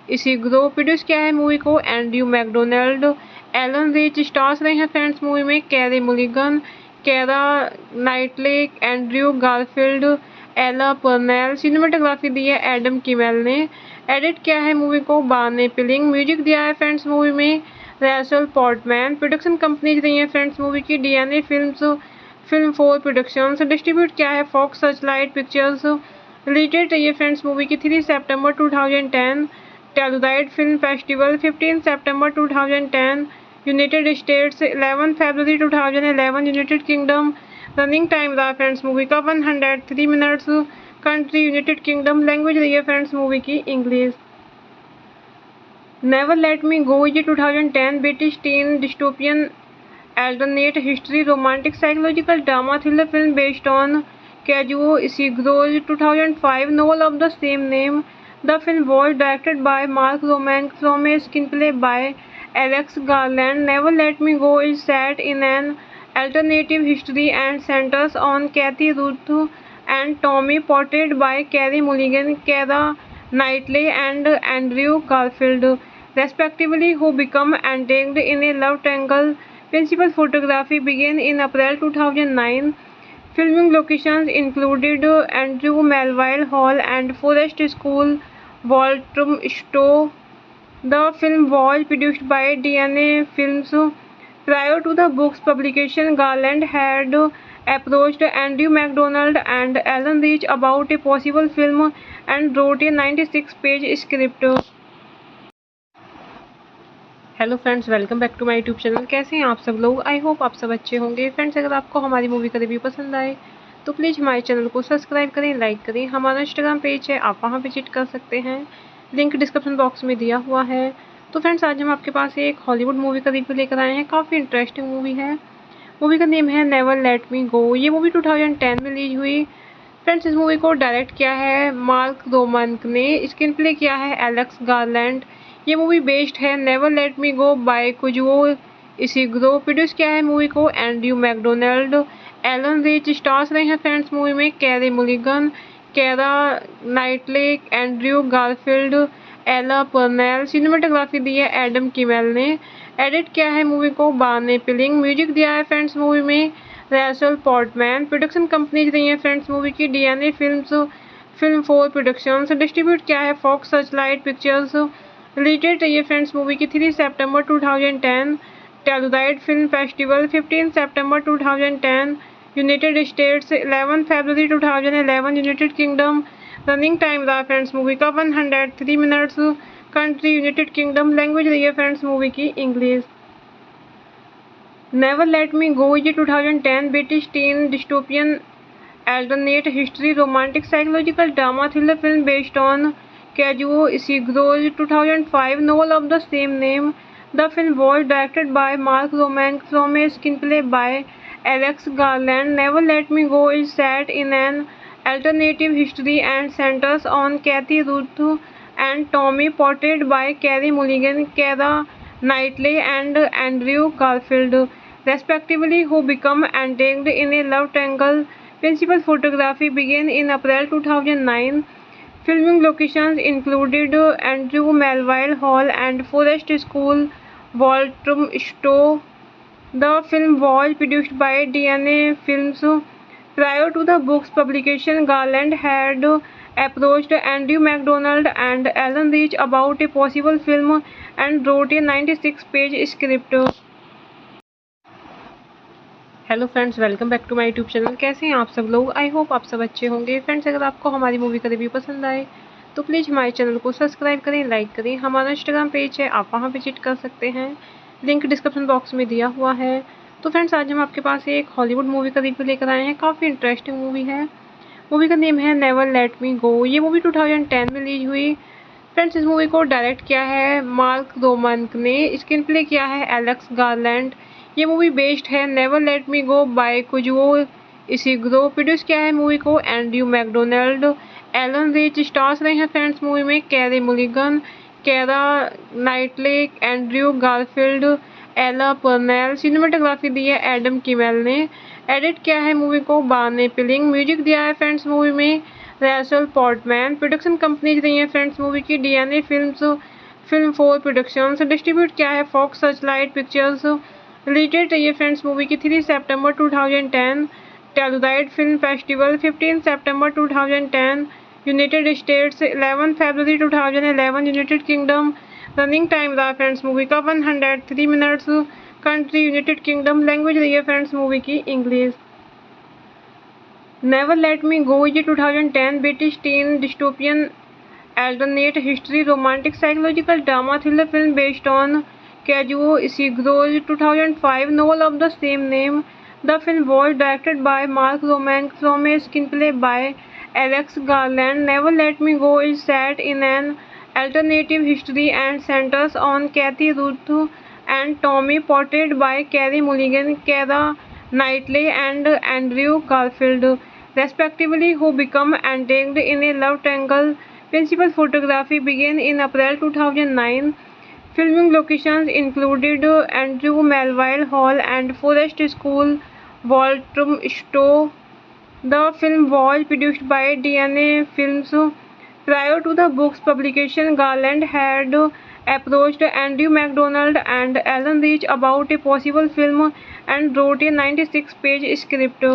Ishiguro. Produce किया है मूवी को Andrew McDonald. Allon Reich stars रहे हैं फ्रेंड्स मूवी में Carey Mulligan, Keira Knightley, Andrew Garfield, Ella Purnell. Cinematography दी है एडम किमेल ने। एडिट किया है मूवी को बार्ने पिलिंग। म्यूजिक दिया है फ्रेंड्स मूवी में रैसल पॉर्टमैन। प्रोडक्शन कंपनीज रही है फ्रेंड्स मूवी की DNA films, film 4 productions. Distribute किया है Fox Searchlight pictures. Release date रही है फ्रेंड्स मूवी की 3 सितंबर 2010। टेलुराइड फिल्म फेस्टिवल 15 सितंबर 2010। यूनाइटेड स्टेट्स 11 फरवरी 2011। United Kingdom. रनिंग टाइम रहा फ्रेंड्स मूवी का 103 minutes. Country United Kingdom. Language रही है फ्रेंड्स मूवी की इंग्लिश। नेवर लेट मी गो ये 2010 British teen dystopian alternate history romantic psychological drama thriller film based on Kazuo Ishiguro's 2005 novel of the same name. The film was directed by Mark Romanek from a screenplay by Alex Garland. Never Let Me Go is set in an alternative history and centers on Kathy Ruth and Tommy, portrayed by Carey Mulligan, Keira Knightley, and Andrew Garfield, respectively, who become entangled in a love triangle. Principal photography began in April 2009. Filming locations included Andrew Melville Hall and Forest School, Walthamstow. The film was produced by DNA Films. Prior to the book's publication, Garland had approached Andrew MacDonald and Alan Rich about a possible film and wrote a 96-page script. Hello friends, welcome back to my YouTube channel. कैसे हैं आप सब लोग? आई होप आप सब अच्छे होंगे। फ्रेंड्स अगर आपको हमारी मूवी का रिव्यू पसंद आए तो प्लीज़ हमारे चैनल को सब्सक्राइब करें, लाइक करें। हमारा इंस्टाग्राम पेज है, आप वहां विजिट कर सकते हैं। लिंक डिस्क्रिप्शन बॉक्स में दिया हुआ है। तो फ्रेंड्स आज हम आपके पास एक हॉलीवुड मूवी का रिव्यू लेकर आए हैं। काफ़ी इंटरेस्टिंग मूवी है। मूवी का नेम है नेवर लेट मी गो। ये मूवी 2010 में रिलीज हुई। फ्रेंड्स इस मूवी को डायरेक्ट किया है मार्क रोमनक ने, स्क्रीन प्ले किया है एलेक्स गारलैंड। ये मूवी बेस्ड है never let me go by Kazuo Ishiguro. Produce किया है मूवी को Andrew McDonald. Allon Reich stars रहे हैं फ्रेंड्स मूवी में Carey Mulligan, Keira Knightley, Andrew Garfield, Ella Purnell. Cinematography दी है एडम किमेल ने। एडिट किया है मूवी को बार्ने पिलिंग। म्यूजिक दिया है फ्रेंड्स मूवी में रैसल पॉर्टमैन। प्रोडक्शन कंपनीज रही है फ्रेंड्स मूवी की DNA films, film 4 productions. Distribute किया है Fox Searchlight pictures. Release date रही है फ्रेंड्स मूवी की 3 सितंबर 2010। टेलुराइड फिल्म फेस्टिवल 15 सितंबर 2010। यूनाइटेड स्टेट्स 11 फरवरी 2011। United Kingdom. रनिंग टाइम रहा फ्रेंड्स मूवी का 103 minutes. Country United Kingdom. Language रही है फ्रेंड्स मूवी की इंग्लिश। नेवर लेट मी गो ये 2010 British teen dystopian alternate history romantic psychological drama thriller film based on Kazuo Ishiguro's 2005 novel of the same name. The film was directed by Mark Romanek from a screenplay by Alex Garland. Never Let Me Go is set in an alternative history and centers on Kathy Ruth and Tommy, portrayed by Carey Mulligan, Keira Knightley, and Andrew Garfield, respectively, who become entangled in a love triangle. Principal photography began in April 2009. Filming locations included Andrew Melville Hall and Forest School, Walthamstow. The film was produced by DNA Films. Prior to the book's publication, Garland had approached Andrew MacDonald and Alan Rich about a possible film and wrote a 96-page script. Hello friends, welcome back to my YouTube channel. कैसे हैं आप सब लोग? आई होप आप सब अच्छे होंगे। फ्रेंड्स, अगर आपको हमारी मूवी का रिव्यू पसंद आए तो प्लीज़ हमारे चैनल को सब्सक्राइब करें, लाइक करें। हमारा इंस्टाग्राम पेज है, आप वहां विजिट कर सकते हैं, लिंक डिस्क्रिप्शन बॉक्स में दिया हुआ है। तो फ्रेंड्स, आज हम आपके पास एक हॉलीवुड मूवी का रिव्यू लेकर आए हैं। काफ़ी इंटरेस्टिंग मूवी है। मूवी का नेम है नेवर लेट मी गो। ये मूवी 2010 में रिलीज हुई। फ्रेंड्स, इस मूवी को डायरेक्ट किया है मार्क रोमानक ने। स्क्रीन प्ले किया है एलेक्स गारलैंड। ये मूवी बेस्ड है never let me go by Kazuo Ishiguro. Produce किया है मूवी को Andrew McDonald. Allon Reich stars रहे हैं फ्रेंड्स मूवी में Carey Mulligan, Keira Knightley, Andrew Garfield, Ella Purnell. Cinematography दी है एडम किमेल ने। एडिट किया है मूवी को बार्ने पिलिंग। म्यूजिक दिया है फ्रेंड्स मूवी में रैसल पॉर्टमैन। प्रोडक्शन कंपनीज रही है फ्रेंड्स मूवी की DNA films, film 4 productions. Distribute किया है Fox Searchlight pictures. Release date रही है फ्रेंड्स मूवी की 3 सितंबर 2010। टेलुराइड फिल्म फेस्टिवल 15 सितंबर 2010। यूनाइटेड स्टेट्स 11 फरवरी 2011। United Kingdom. रनिंग टाइम रहा फ्रेंड्स मूवी का 103 minutes. Country United Kingdom. Language रही है फ्रेंड्स मूवी की इंग्लिश। नेवर लेट मी गो ये 2010 British teen dystopian alternate history romantic psychological drama thriller film based on Kazuo Ishiguro's 2005 novel of the same name. The film was directed by Mark Romanek from a screenplay by Alex Garland. Never Let Me Go is set in an alternative history and centers on Kathy Ruth and Tommy, portrayed by Carey Mulligan, Keira Knightley, and Andrew Garfield, respectively, who become entangled in a love triangle. Principal photography began in April 2009. Filming locations included Andrew Melville Hall and Forest School, Walthamstow. The film was produced by DNA Films. Prior to the book's publication, Garland had approached Andrew MacDonald and Alan Rich about a possible film and wrote a 96-page script.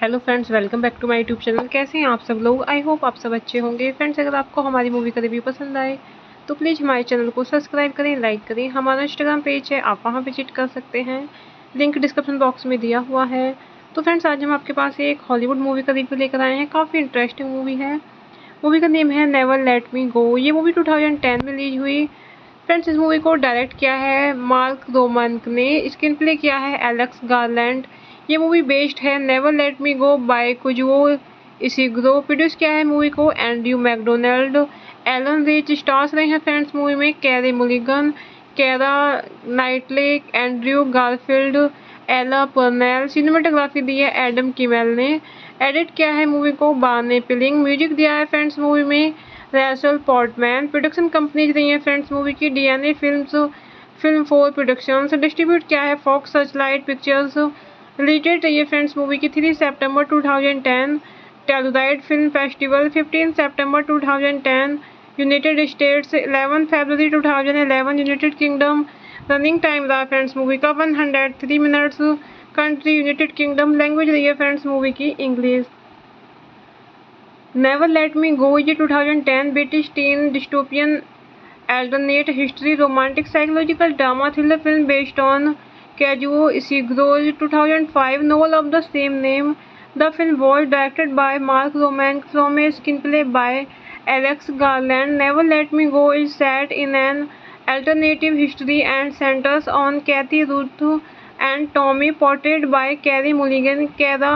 Hello friends, welcome back to my YouTube channel. कैसे हैं आप सब लोग? आई होप आप सब अच्छे होंगे। फ्रेंड्स, अगर आपको हमारी मूवी का रिव्यू पसंद आए तो प्लीज़ हमारे चैनल को सब्सक्राइब करें, लाइक करें। हमारा इंस्टाग्राम पेज है, आप वहां विजिट कर सकते हैं, लिंक डिस्क्रिप्शन बॉक्स में दिया हुआ है। तो फ्रेंड्स, आज हम आपके पास एक हॉलीवुड मूवी का रिव्यू लेकर आए हैं। काफ़ी इंटरेस्टिंग मूवी है। मूवी का नेम है नेवर लेट मी गो। ये मूवी 2010 में रिलीज हुई। फ्रेंड्स, इस मूवी को डायरेक्ट किया है मार्क रोमानक ने। स्क्रीन प्ले किया है एलेक्स गारलैंड। ये मूवी बेस्ड है never let me go by Kazuo Ishiguro. Produce किया है मूवी को Andrew McDonald. Allon Reich stars रहे हैं फ्रेंड्स मूवी में Carey Mulligan, Keira Knightley, Andrew Garfield, Ella Purnell. Cinematography दी है एडम किमेल ने। एडिट किया है मूवी को बार्ने पिलिंग। म्यूजिक दिया है फ्रेंड्स मूवी में रैसल पॉर्टमैन। प्रोडक्शन कंपनीज रही है फ्रेंड्स मूवी की DNA films, film 4 productions. Distribute किया है Fox Searchlight pictures. Release date रही है फ्रेंड्स मूवी की 3 सितंबर 2010। टेलुराइड फिल्म फेस्टिवल 15 सितंबर 2010। यूनाइटेड स्टेट्स 11 फरवरी 2011। United Kingdom. रनिंग टाइम रहा फ्रेंड्स मूवी का 103 minutes. Country United Kingdom. Language रही है फ्रेंड्स मूवी की इंग्लिश। नेवर लेट मी गो ये 2010 British teen dystopian alternate history romantic psychological drama thriller film based on Kazuo Ishiguro's 2005 novel of the same name. The film was directed by Mark Roman from a screenplay by Alex Garland. Never Let Me Go is set in an alternative history and centers on Kathy Ruth and Tommy, portrayed by Carey Mulligan, Keira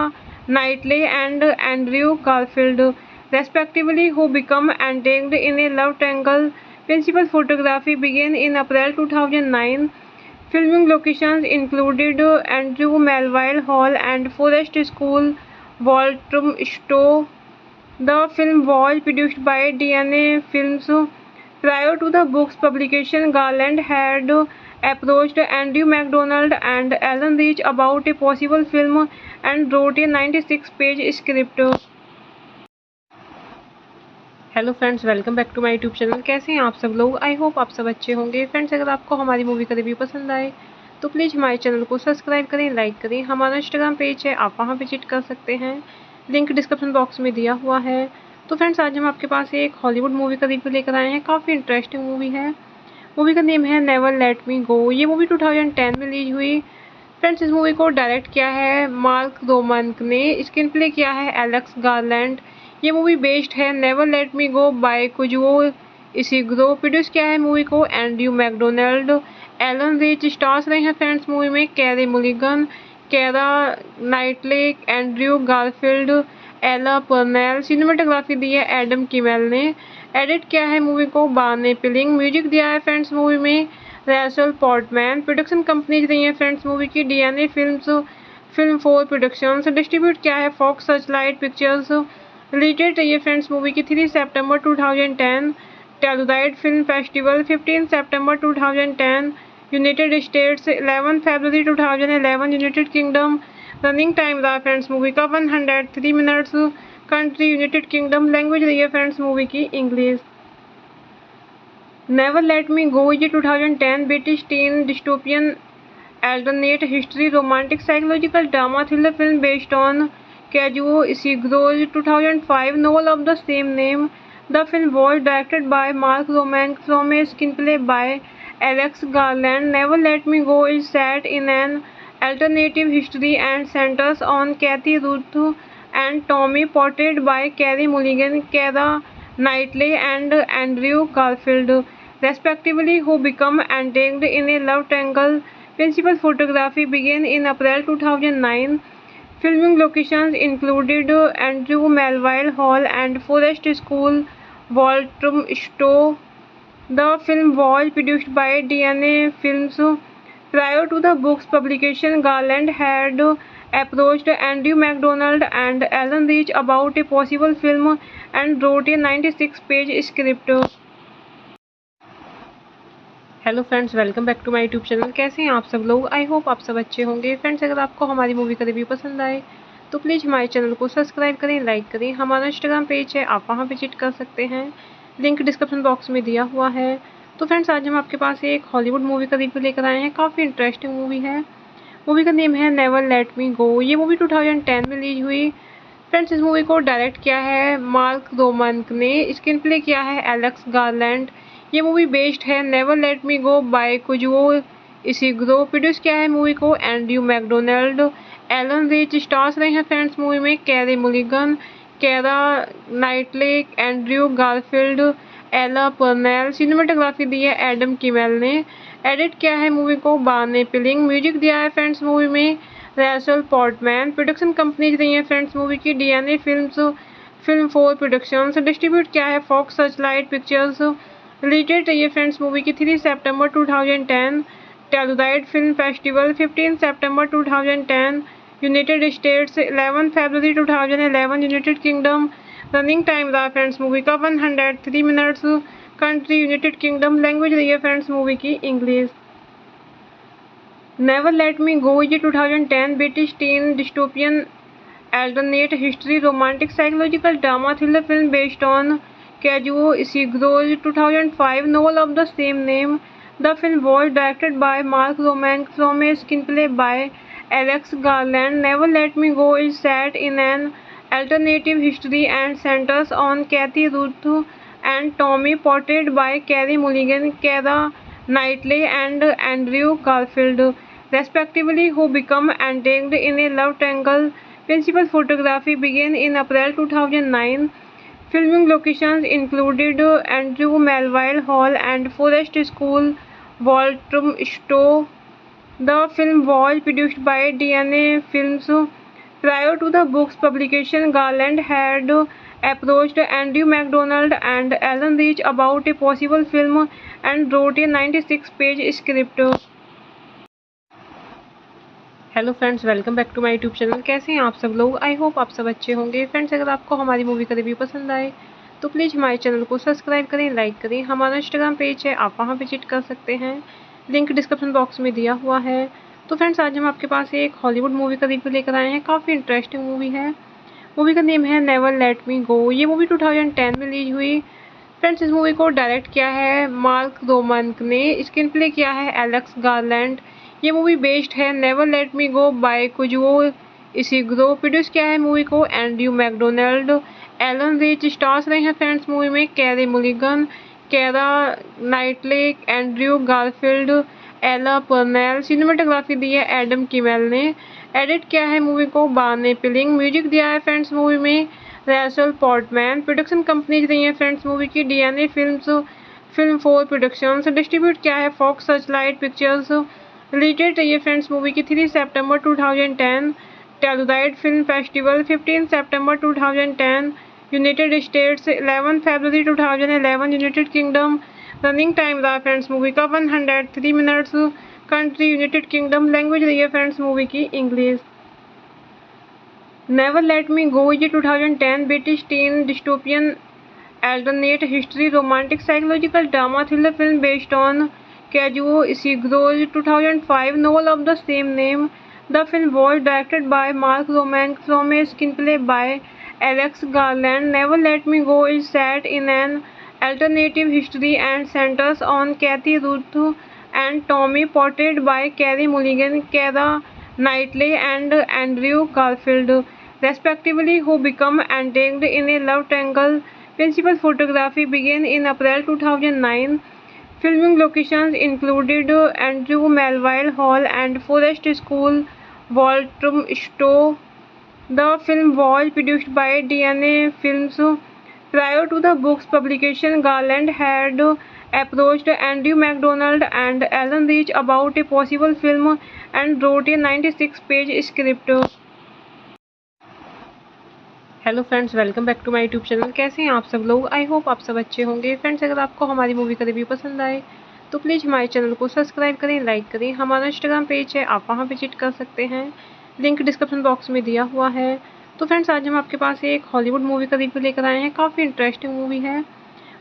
Knightley, and Andrew Garfield, respectively, who become entangled in a love triangle. Principal photography began in April 2009. Filming locations included Andrew Melville Hall and Forest School, Walthamstow. The film was produced by DNA Films. Prior to the book's publication, Garland had approached Andrew MacDonald and Alan Rich about a possible film and wrote a 96-page script. Hello friends, welcome back to my YouTube channel. कैसे हैं आप सब लोग? आई होप आप सब अच्छे होंगे। फ्रेंड्स, अगर आपको हमारी मूवी का रिव्यू पसंद आए तो प्लीज़ हमारे चैनल को सब्सक्राइब करें, लाइक करें। हमारा इंस्टाग्राम पेज है, आप वहां विजिट कर सकते हैं, लिंक डिस्क्रिप्शन बॉक्स में दिया हुआ है। तो फ्रेंड्स, आज हम आपके पास एक हॉलीवुड मूवी का रिव्यू लेकर आए हैं। काफ़ी इंटरेस्टिंग मूवी है। मूवी का नेम है नेवर लेट मी गो। ये मूवी 2010 में रिलीज हुई। फ्रेंड्स, इस मूवी को डायरेक्ट किया है मार्क रोमन ने, स्क्रीन प्ले किया है एलेक्स गारलैंड। ये मूवी बेस्ड है never let me go by Kazuo Ishiguro. Produce किया है मूवी को Andrew McDonald. Allon Reich stars रहे हैं फ्रेंड्स मूवी में Carey Mulligan, Keira Knightley, Andrew Garfield, Ella Purnell. Cinematography दी है एडम किमेल ने। एडिट किया है मूवी को बार्ने पिलिंग। म्यूजिक दिया है फ्रेंड्स मूवी में रैसल पोर्टमैन। प्रोडक्शन कंपनीज रही है फ्रेंड्स मूवी की DNA films, film 4 productions. Distribute किया है Fox Searchlight pictures. Release date रही है फ्रेंड्स मूवी की 3 सितंबर 2010। टेलुराइड फिल्म फेस्टिवल 15 सितंबर 2010। यूनाइटेड स्टेट्स 11 फरवरी 2011। United Kingdom. रनिंग टाइम रहा फ्रेंड्स मूवी का 103 minutes. Country United Kingdom. Language रही है फ्रेंड्स मूवी की इंग्लिश। नेवर लेट मी गो ये 2010 British teen dystopian alternate history romantic psychological drama thriller film based on Kazuo Ishiguro's 2005 novel of the same name. The film was directed by Mark Roman from a screenplay by Alex Garland. Never Let Me Go is set in an alternative history and centers on Kathy Ruth and Tommy, portrayed by Carey Mulligan, Keira Knightley, and Andrew Garfield, respectively, who become entangled in a love triangle. Principal photography began in April 2009. Filming locations included Andrew Melville Hall and Forest School, Walthamstow. The film was produced by DNA Films. Prior to the book's publication, Garland had approached Andrew MacDonald and Alan Rich about a possible film and wrote a 96-page script. Hello friends, welcome back to my YouTube channel. कैसे हैं आप सब लोग? आई होप आप सब अच्छे होंगे। फ्रेंड्स, अगर आपको हमारी मूवी का रिव्यू पसंद आए तो प्लीज़ हमारे चैनल को सब्सक्राइब करें, लाइक करें। हमारा इंस्टाग्राम पेज है, आप वहां विजिट कर सकते हैं, लिंक डिस्क्रिप्शन बॉक्स में दिया हुआ है। तो फ्रेंड्स, आज हम आपके पास एक हॉलीवुड मूवी का रिव्यू लेकर आए हैं। काफ़ी इंटरेस्टिंग मूवी है। मूवी का नेम है नेवर लेट मी गो। ये मूवी 2010 में रिलीज हुई। फ्रेंड्स, इस मूवी को डायरेक्ट किया है मार्क रोमन ने, स्क्रीन प्ले किया है एलेक्स गारलैंड। ये मूवी बेस्ड है never let me go by Kazuo Ishiguro. Produce किया है मूवी को Andrew McDonald. Allon Reich stars रहे हैं फ्रेंड्स मूवी में Carey Mulligan, Keira Knightley, Andrew Garfield, Ella Purnell. Cinematography दी है एडम किमेल ने। एडिट किया है मूवी को बार्ने पिलिंग। म्यूजिक दिया है फ्रेंड्स मूवी में रैसल पोर्टमैन। प्रोडक्शन कंपनीज रही है फ्रेंड्स मूवी की DNA films, film 4 productions. Distribute किया है Fox Searchlight pictures. Release date रही है फ्रेंड्स मूवी की 3 सितंबर 2010। टेलुराइड फिल्म फेस्टिवल 15 सितंबर 2010। यूनाइटेड स्टेट्स 11 फरवरी 2011। United Kingdom. रनिंग टाइम रहा फ्रेंड्स मूवी का 103 minutes. Country United Kingdom. Language रही है फ्रेंड्स मूवी की English. Never Let Me Go is a 2010 British teen dystopian alternate history romantic psychological drama thriller film based on Kazuo Ishiguro's 2005 novel of the same name. The film was directed by Mark Romanek from a screenplay by Alex Garland. Never Let Me Go is set in an alternative history and centers on Kathy Ruth and Tommy, portrayed by Carey Mulligan, Keira Knightley, and Andrew Garfield, respectively, who become entangled in a love triangle. Principal photography began in April 2009. Filming locations included Andrew Melville Hall and Forest School, Walthamstow. The film was produced by DNA Films. Prior to the book's publication, Garland had approached Andrew MacDonald and Alan Rich about a possible film and wrote a 96-page script. Hello friends, welcome back to my YouTube channel. कैसे हैं आप सब लोग? आई होप आप सब अच्छे होंगे। फ्रेंड्स, अगर आपको हमारी मूवी का रिव्यू पसंद आए तो प्लीज़ हमारे चैनल को सब्सक्राइब करें, लाइक करें। हमारा इंस्टाग्राम पेज है, आप वहां विजिट कर सकते हैं, लिंक डिस्क्रिप्शन बॉक्स में दिया हुआ है। तो फ्रेंड्स, आज हम आपके पास एक हॉलीवुड मूवी का रिव्यू लेकर आए हैं। काफ़ी इंटरेस्टिंग मूवी है। मूवी का नेम है नेवर लेट मी गो। ये मूवी 2010 में रिलीज हुई। फ्रेंड्स, इस मूवी को डायरेक्ट किया है मार्क रोमानक ने, स्क्रीन प्ले किया है एलेक्स गारलैंड। ये मूवी बेस्ड है never let me go by Kazuo Ishiguro. Produce किया है मूवी को Andrew McDonald, Allon Reich. Stars रहे हैं फ्रेंड्स मूवी में Carey Mulligan, Keira Knightley, Andrew Garfield, Ella Purnell. Cinematography दी है एडम किमेल ने। एडिट किया है मूवी को बार्ने पिलिंग। म्यूजिक दिया है फ्रेंड्स मूवी में रैसल पोर्टमैन। प्रोडक्शन कंपनीज रही है फ्रेंड्स मूवी की DNA films, film 4 productions. Distribute किया है Fox Searchlight pictures. Release date रही है फ्रेंड्स मूवी की 3 सितंबर 2010। टेलुराइड फिल्म फेस्टिवल 15 सितंबर 2010। यूनाइटेड स्टेट्स 11 फरवरी 2011। United Kingdom. रनिंग टाइम रहा फ्रेंड्स मूवी का 103 minutes. Country United Kingdom. Language रही है फ्रेंड्स मूवी की English. Never let me go is 2010 British teen dystopian alternate history romantic psychological drama thriller film based on Kazuo Ishiguro's 2005 novel of the same name. The film was directed by Mark Romanek from a screenplay by Alex Garland. Never Let Me Go is set in an alternative history and centers on Kathy Ruth and Tommy, portrayed by Carey Mulligan, Keira Knightley, and Andrew Garfield, respectively, who become entangled in a love triangle. Principal photography began in April 2009. Filming locations included Andrew Melville Hall and Forest School, Walthamstow. The film was produced by DNA Films. Prior to the book's publication, Garland had approached Andrew MacDonald and Alan Rich about a possible film and wrote a 96-page script. Hello friends, welcome back to my YouTube channel. कैसे हैं आप सब लोग? आई होप आप सब अच्छे होंगे। फ्रेंड्स, अगर आपको हमारी मूवी का रिव्यू पसंद आए तो प्लीज़ हमारे चैनल को सब्सक्राइब करें, लाइक करें। हमारा इंस्टाग्राम पेज है, आप वहां विजिट कर सकते हैं, लिंक डिस्क्रिप्शन बॉक्स में दिया हुआ है। तो फ्रेंड्स, आज हम आपके पास एक हॉलीवुड मूवी का रिव्यू लेकर आए हैं। काफ़ी इंटरेस्टिंग मूवी है।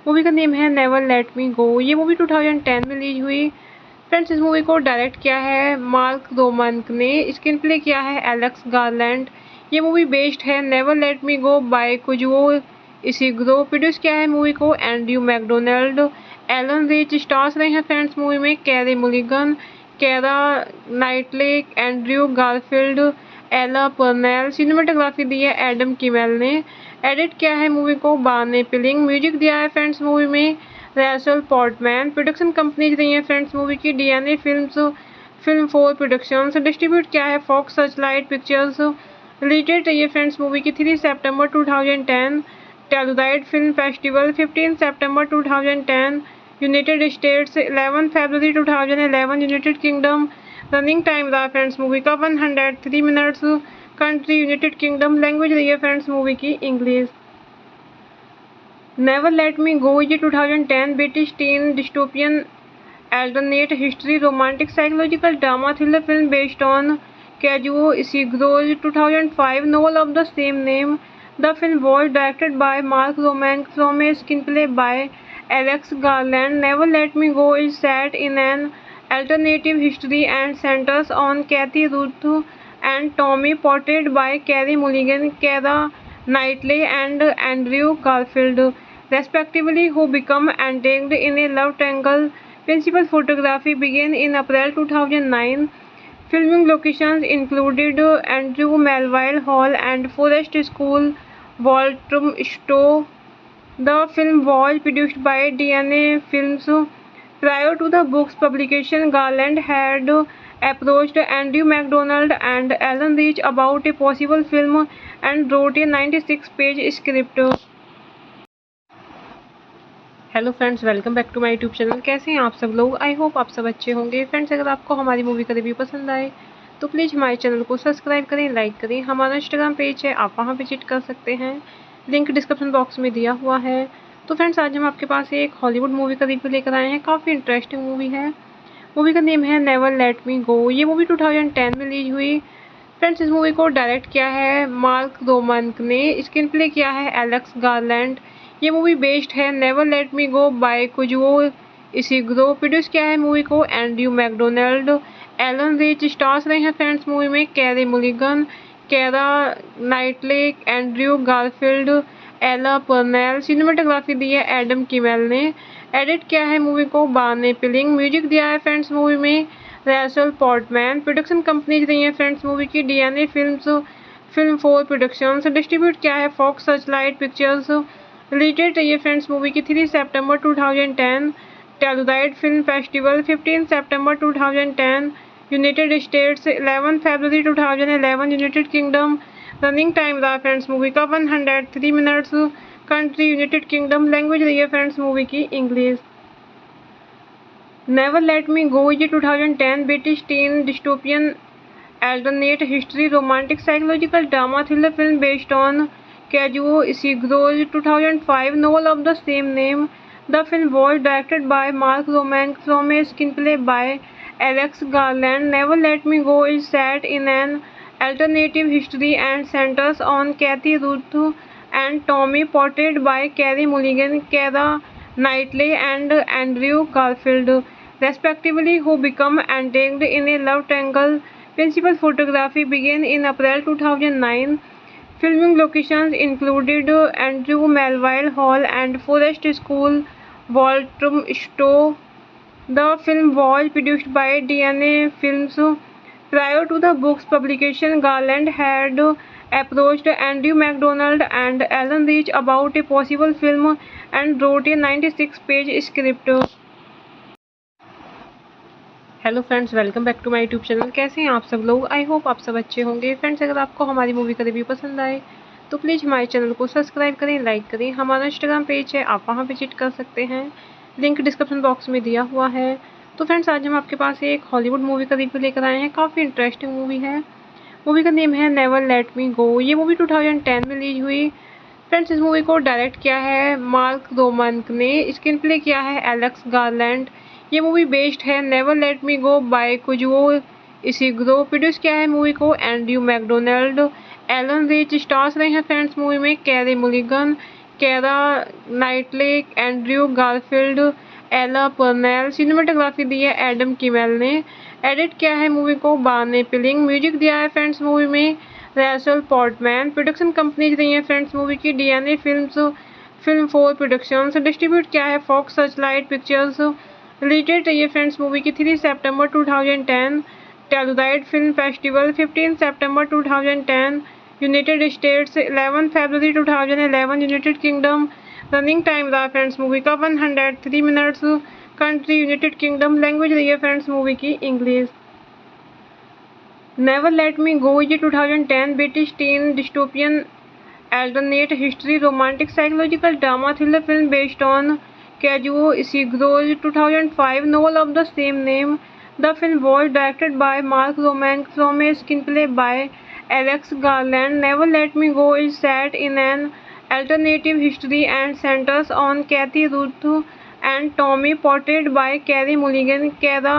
मूवी का नेम है नेवर लेट मी गो। ये मूवी 2010 में रिलीज हुई। फ्रेंड्स, इस मूवी को डायरेक्ट किया है मार्क रोमानक ने, स्क्रीन प्ले किया है एलेक्स गारलैंड। ये मूवी बेस्ड है never let me go by Kazuo Ishiguro. Produce किया है मूवी को Andrew McDonald, Allon Reich. Stars रहे हैं फ्रेंड्स मूवी में Carey Mulligan, Keira Knightley, Andrew Garfield, Ella Purnell. Cinematography दी है एडम किमेल ने। एडिट किया है मूवी को बार्ने पिलिंग। म्यूजिक दिया है फ्रेंड्स मूवी में रैसल पोर्टमैन। प्रोडक्शन कंपनीज रही है फ्रेंड्स मूवी की DNA films, film 4 productions. Distribute किया है Fox Searchlight pictures. Release date रही है फ्रेंड्स मूवी की 3 सितंबर 2010। टेलुराइड फिल्म फेस्टिवल 15 सितंबर 2010। यूनाइटेड स्टेट्स 11 फरवरी 2011। United Kingdom. रनिंग टाइम रहा फ्रेंड्स मूवी का 103 minutes. Country United Kingdom. Language रही है फ्रेंड्स मूवी की English. Never let me go is 2010 British teen dystopian alternate history romantic psychological drama thriller film based on Kazuo Ishiguro's 2005 novel of the same name. The film was directed by Mark Romanek from a screenplay by Alex Garland. Never Let Me Go is set in an alternative history and centers on Kathy Ruth and Tommy, portrayed by Carey Mulligan, Keira Knightley, and Andrew Garfield, respectively, who become entangled in a love triangle. Principal photography began in April 2009. Filming locations included Andrew Melville Hall and Forest School, Walthamstow. The film was produced by DNA Films. Prior to the book's publication, Garland had approached Andrew MacDonald and Alan Rich about a possible film and wrote a 96-page script. Hello friends, welcome back to my YouTube channel. कैसे हैं आप सब लोग? आई होप आप सब अच्छे होंगे। फ्रेंड्स, अगर आपको हमारी मूवी का रिव्यू पसंद आए तो प्लीज़ हमारे चैनल को सब्सक्राइब करें, लाइक करें। हमारा इंस्टाग्राम पेज है, आप वहां विजिट कर सकते हैं, लिंक डिस्क्रिप्शन बॉक्स में दिया हुआ है। तो फ्रेंड्स, आज हम आपके पास एक हॉलीवुड मूवी का रिव्यू लेकर आए हैं। काफ़ी इंटरेस्टिंग मूवी है। मूवी का नेम है नेवर लेट मी गो। ये मूवी 2010 में रिलीज हुई। फ्रेंड्स, इस मूवी को डायरेक्ट किया है मार्क रोमांक ने, स्क्रीन प्ले किया है एलेक्स गारलैंड। ये मूवी बेस्ड है never let me go by Kazuo Ishiguro. Produce किया है मूवी को Andrew McDonald, Allon Reich. Stars रहे हैं फ्रेंड्स मूवी में Carey Mulligan, Keira Knightley, Andrew Garfield, Ella Purnell. Cinematography दी है एडम किमेल ने। एडिट किया है मूवी को बार्ने पिलिंग। म्यूजिक दिया है फ्रेंड्स मूवी में रैसल पोर्टमैन। प्रोडक्शन कंपनीज रही है फ्रेंड्स मूवी की DNA films, film 4 productions. Distribute किया है Fox Searchlight pictures. Release date रही है फ्रेंड्स मूवी की 3 सितंबर 2010। टेलुराइड फिल्म फेस्टिवल 15 सितंबर 2010। यूनाइटेड स्टेट्स 11 फरवरी 2011। United Kingdom. रनिंग टाइम रहा फ्रेंड्स मूवी का 103 minutes. Country United Kingdom. Language रही है फ्रेंड्स मूवी की इंग्लिश। नेवर लेट मी गो ये 2010 British teen dystopian alternate history romantic psychological drama thriller film based on Kazuo Ishigro's 2005 novel of the same name. The film was directed by Mark Romank from a screenplay by Alex Garland. Never Let Me Go is set in an alternative history and centers on Kathy Ruth and Tommy, portrayed by Carey Mulligan, Keira Knightley, and Andrew Garfield, respectively, who become entangled in a love triangle. Principal photography began in April 2009. Filming locations included Andrew Melville Hall and Forest School, Walthamstow. The film was produced by DNA Films. Prior to the book's publication, Garland had approached Andrew MacDonald and Alan Rich about a possible film and wrote a 96-page script. Hello friends, welcome back to my YouTube channel. कैसे हैं आप सब लोग? आई होप आप सब अच्छे होंगे। फ्रेंड्स, अगर आपको हमारी मूवी का रिव्यू पसंद आए तो प्लीज़ हमारे चैनल को सब्सक्राइब करें, लाइक करें। हमारा इंस्टाग्राम पेज है, आप वहां विजिट कर सकते हैं, लिंक डिस्क्रिप्शन बॉक्स में दिया हुआ है। तो फ्रेंड्स, आज हम आपके पास एक हॉलीवुड मूवी का रिव्यू लेकर आए हैं। काफ़ी इंटरेस्टिंग मूवी है। मूवी का नेम है नेवर लेट मी गो। ये मूवी 2010 में रिलीज हुई। फ्रेंड्स, इस मूवी को डायरेक्ट किया है मार्क रोमांक ने, स्क्रीन प्ले किया है एलेक्स गारलैंड। ये मूवी बेस्ड है never let me go by Kazuo Ishiguro. Produce किया है मूवी को Andrew McDonald, Allon Reich. Stars रहे हैं फ्रेंड्स मूवी में Carey Mulligan, Keira Knightley, Andrew Garfield, Ella Purnell. Cinematography दी है एडम किमेल ने। एडिट किया है मूवी को बार्ने पिलिंग। म्यूजिक दिया है फ्रेंड्स मूवी में रैसल पोर्टमैन। प्रोडक्शन कंपनीज रही है फ्रेंड्स मूवी की DNA films, film 4 productions. Distribute किया है Fox Searchlight pictures. Release date रही है फ्रेंड्स मूवी की 3 सितंबर 2010। टेलुराइड फिल्म फेस्टिवल 15 सितंबर 2010। यूनाइटेड स्टेट्स 11 फरवरी 2011। United Kingdom. रनिंग टाइम रहा फ्रेंड्स मूवी का 103 minutes. Country United Kingdom. Language रही है फ्रेंड्स मूवी की इंग्लिश। नेवर लेट मी गो ये 2010 British teen dystopian alternate history romantic psychological drama thriller film based on Kazuo Ishigro's 2005 novel of the same name. The film was directed by Mark Romank from a screenplay by Alex Garland. Never Let Me Go is set in an alternative history and centers on Kathy Ruth and Tommy, portrayed by Carey Mulligan, Keira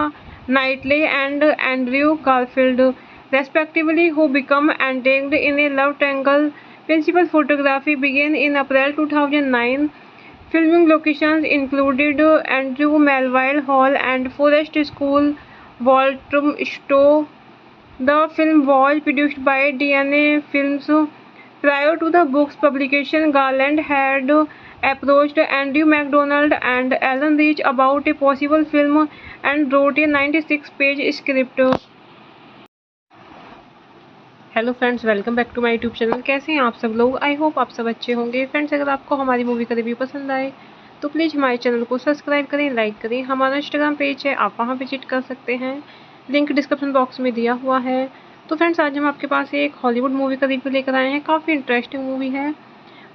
Knightley, and Andrew Garfield, respectively, who become entangled in a love triangle. Principal photography began in April 2009. Filming locations included Andrew Melville Hall and Forest School, Walter Stowe. The film was produced by DNA Films. Prior to the book's publication, Garland had approached Andrew MacDonald and Alan Rich about a possible film and wrote a 96-page script. Hello friends, welcome back to my YouTube channel. कैसे हैं आप सब लोग? आई होप आप सब अच्छे होंगे। फ्रेंड्स, अगर आपको हमारी मूवी का रिव्यू पसंद आए तो प्लीज़ हमारे चैनल को सब्सक्राइब करें, लाइक करें। हमारा इंस्टाग्राम पेज है, आप वहां विजिट कर सकते हैं, लिंक डिस्क्रिप्शन बॉक्स में दिया हुआ है। तो फ्रेंड्स, आज हम आपके पास एक हॉलीवुड मूवी का रिव्यू लेकर आए हैं। काफ़ी इंटरेस्टिंग मूवी है।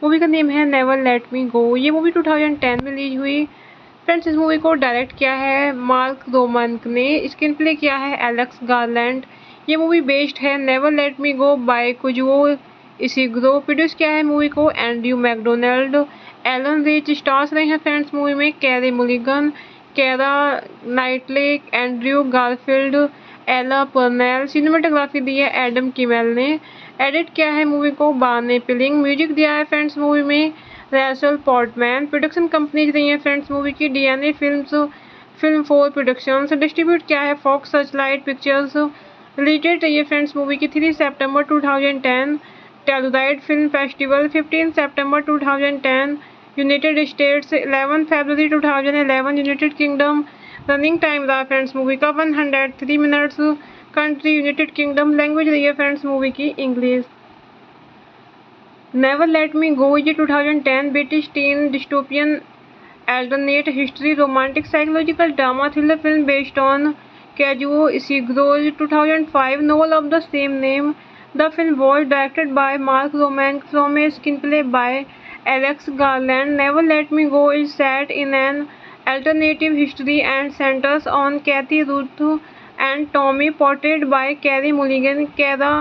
मूवी का नेम है नेवर लेट मी गो। ये मूवी 2010 में रिलीज हुई। फ्रेंड्स, इस मूवी को डायरेक्ट किया है मार्क रोमनक ने, स्क्रीन प्ले किया है एलेक्स गारलैंड। ये मूवी बेस्ड है never let me go by Kazuo Ishiguro. Produce किया है मूवी को Andrew McDonald. Allon Reich stars रहे हैं फ्रेंड्स मूवी में Carey Mulligan, Keira Knightley, Andrew Garfield, Ella Purnell. Cinematography दी है एडम किमेल ने। एडिट किया है मूवी को बार्ने पिलिंग। म्यूजिक दिया है फ्रेंड्स मूवी में रैसल पॉर्टमैन। प्रोडक्शन कंपनीज रही है फ्रेंड्स मूवी की DNA films, film 4 productions. Distribute किया है Fox Searchlight pictures. Release date रही है फ्रेंड्स मूवी की 3 सितंबर 2010। टेलुराइड फिल्म फेस्टिवल 15 सितंबर 2010। यूनाइटेड स्टेट्स 11 फरवरी 2011। United Kingdom. रनिंग टाइम रहा फ्रेंड्स मूवी का 103 minutes. Country United Kingdom. Language रही है फ्रेंड्स मूवी की इंग्लिश। नेवर लेट मी गो ये 2010 British teen dystopian alternate history romantic psychological drama thriller film based on Kazuo Ishiguro's 2005 novel of the same name. The film was directed by Mark Romanek from a screenplay by Alex Garland. Never Let Me Go is set in an alternative history and centers on Kathy Ruth and Tommy, portrayed by Carey Mulligan, Keira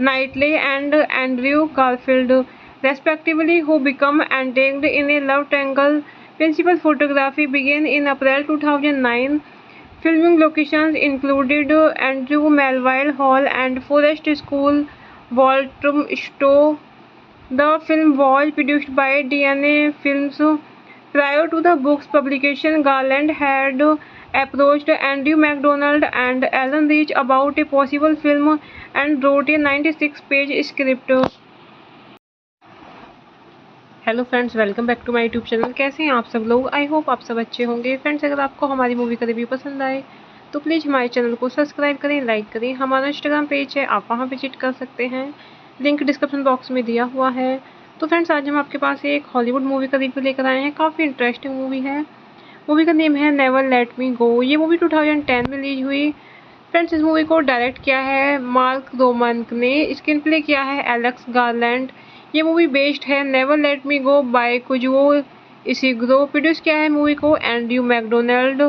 Knightley, and Andrew Garfield, respectively, who become entangled in a love triangle. Principal photography began in April 2009. Filming locations included Andrew Melville Hall and Forest School, Walthamstow. The film was produced by DNA Films. Prior to the book's publication, Garland had approached Andrew MacDonald and Alan Rich about a possible film and wrote a 96-page script. Hello friends, welcome back to my YouTube channel. कैसे हैं आप सब लोग? आई होप आप सब अच्छे होंगे। फ्रेंड्स, अगर आपको हमारी मूवी का रिव्यू पसंद आए तो प्लीज़ हमारे चैनल को सब्सक्राइब करें, लाइक करें। हमारा इंस्टाग्राम पेज है, आप वहां विजिट कर सकते हैं, लिंक डिस्क्रिप्शन बॉक्स में दिया हुआ है। तो फ्रेंड्स, आज हम आपके पास एक हॉलीवुड मूवी का रिव्यू लेकर आए हैं। काफ़ी इंटरेस्टिंग मूवी है। मूवी का नेम है नेवर लेट मी गो। ये मूवी 2010 में रिलीज हुई। फ्रेंड्स, इस मूवी को डायरेक्ट किया है मार्क रोमनक ने, स्क्रीन प्ले किया है एलेक्स गारलैंड। ये मूवी बेस्ड है never let me go by Kazuo Ishiguro. Produce किया है मूवी को Andrew McDonald.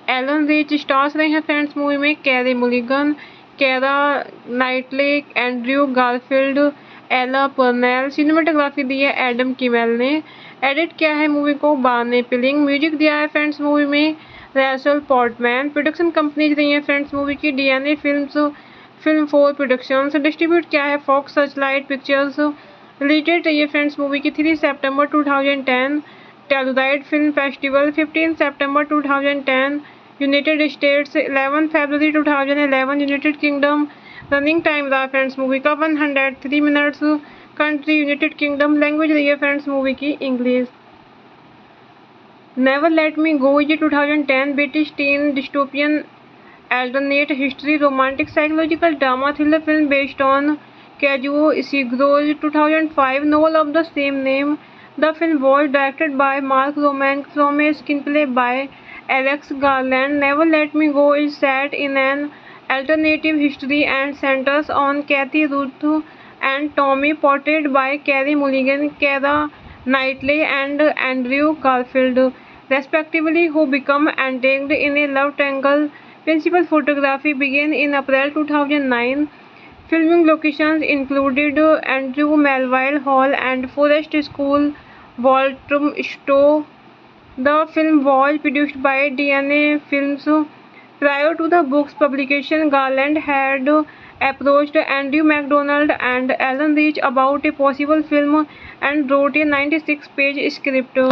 Allon Reich stars रहे हैं फ्रेंड्स मूवी में Carey Mulligan, Keira Knightley, Andrew Garfield, Ella Purnell. Cinematography दी है एडम किमेल ने। एडिट किया है मूवी को बार्ने पिलिंग। म्यूजिक दिया है फ्रेंड्स मूवी में रैसल पॉर्टमैन। प्रोडक्शन कंपनीज रही है फ्रेंड्स मूवी की DNA films, film 4 productions. Distribute किया है Fox Searchlight pictures. Release date रही है फ्रेंड्स मूवी की 3 सितंबर 2010। टेलुराइड फिल्म फेस्टिवल 15 सितंबर 2010। यूनाइटेड स्टेट्स 11 फरवरी 2011। United Kingdom. रनिंग टाइम रहा फ्रेंड्स मूवी का 103 minutes. Country United Kingdom. Language रही है फ्रेंड्स मूवी की इंग्लिश। नेवर लेट मी गो ये 2010 British teen dystopian alternate history romantic psychological drama thriller film based on Kazuo Ishiguro's 2005 novel of the same name. The film was directed by Mark Romanek from a screenplay by Alex Garland. Never Let Me Go is set in an alternative history and centers on Kathy Ruth and Tommy, portrayed by Carey Mulligan, Keira Knightley, and Andrew Garfield, respectively, who become entangled in a love triangle. Principal photography began in April 2009. Filming locations included Andrew Melville Hall and Forest School, Walthamstow. The film was produced by DNA Films. Prior to the book's publication, Garland had approached Andrew MacDonald and Alan Rich about a possible film and wrote a 96-page script.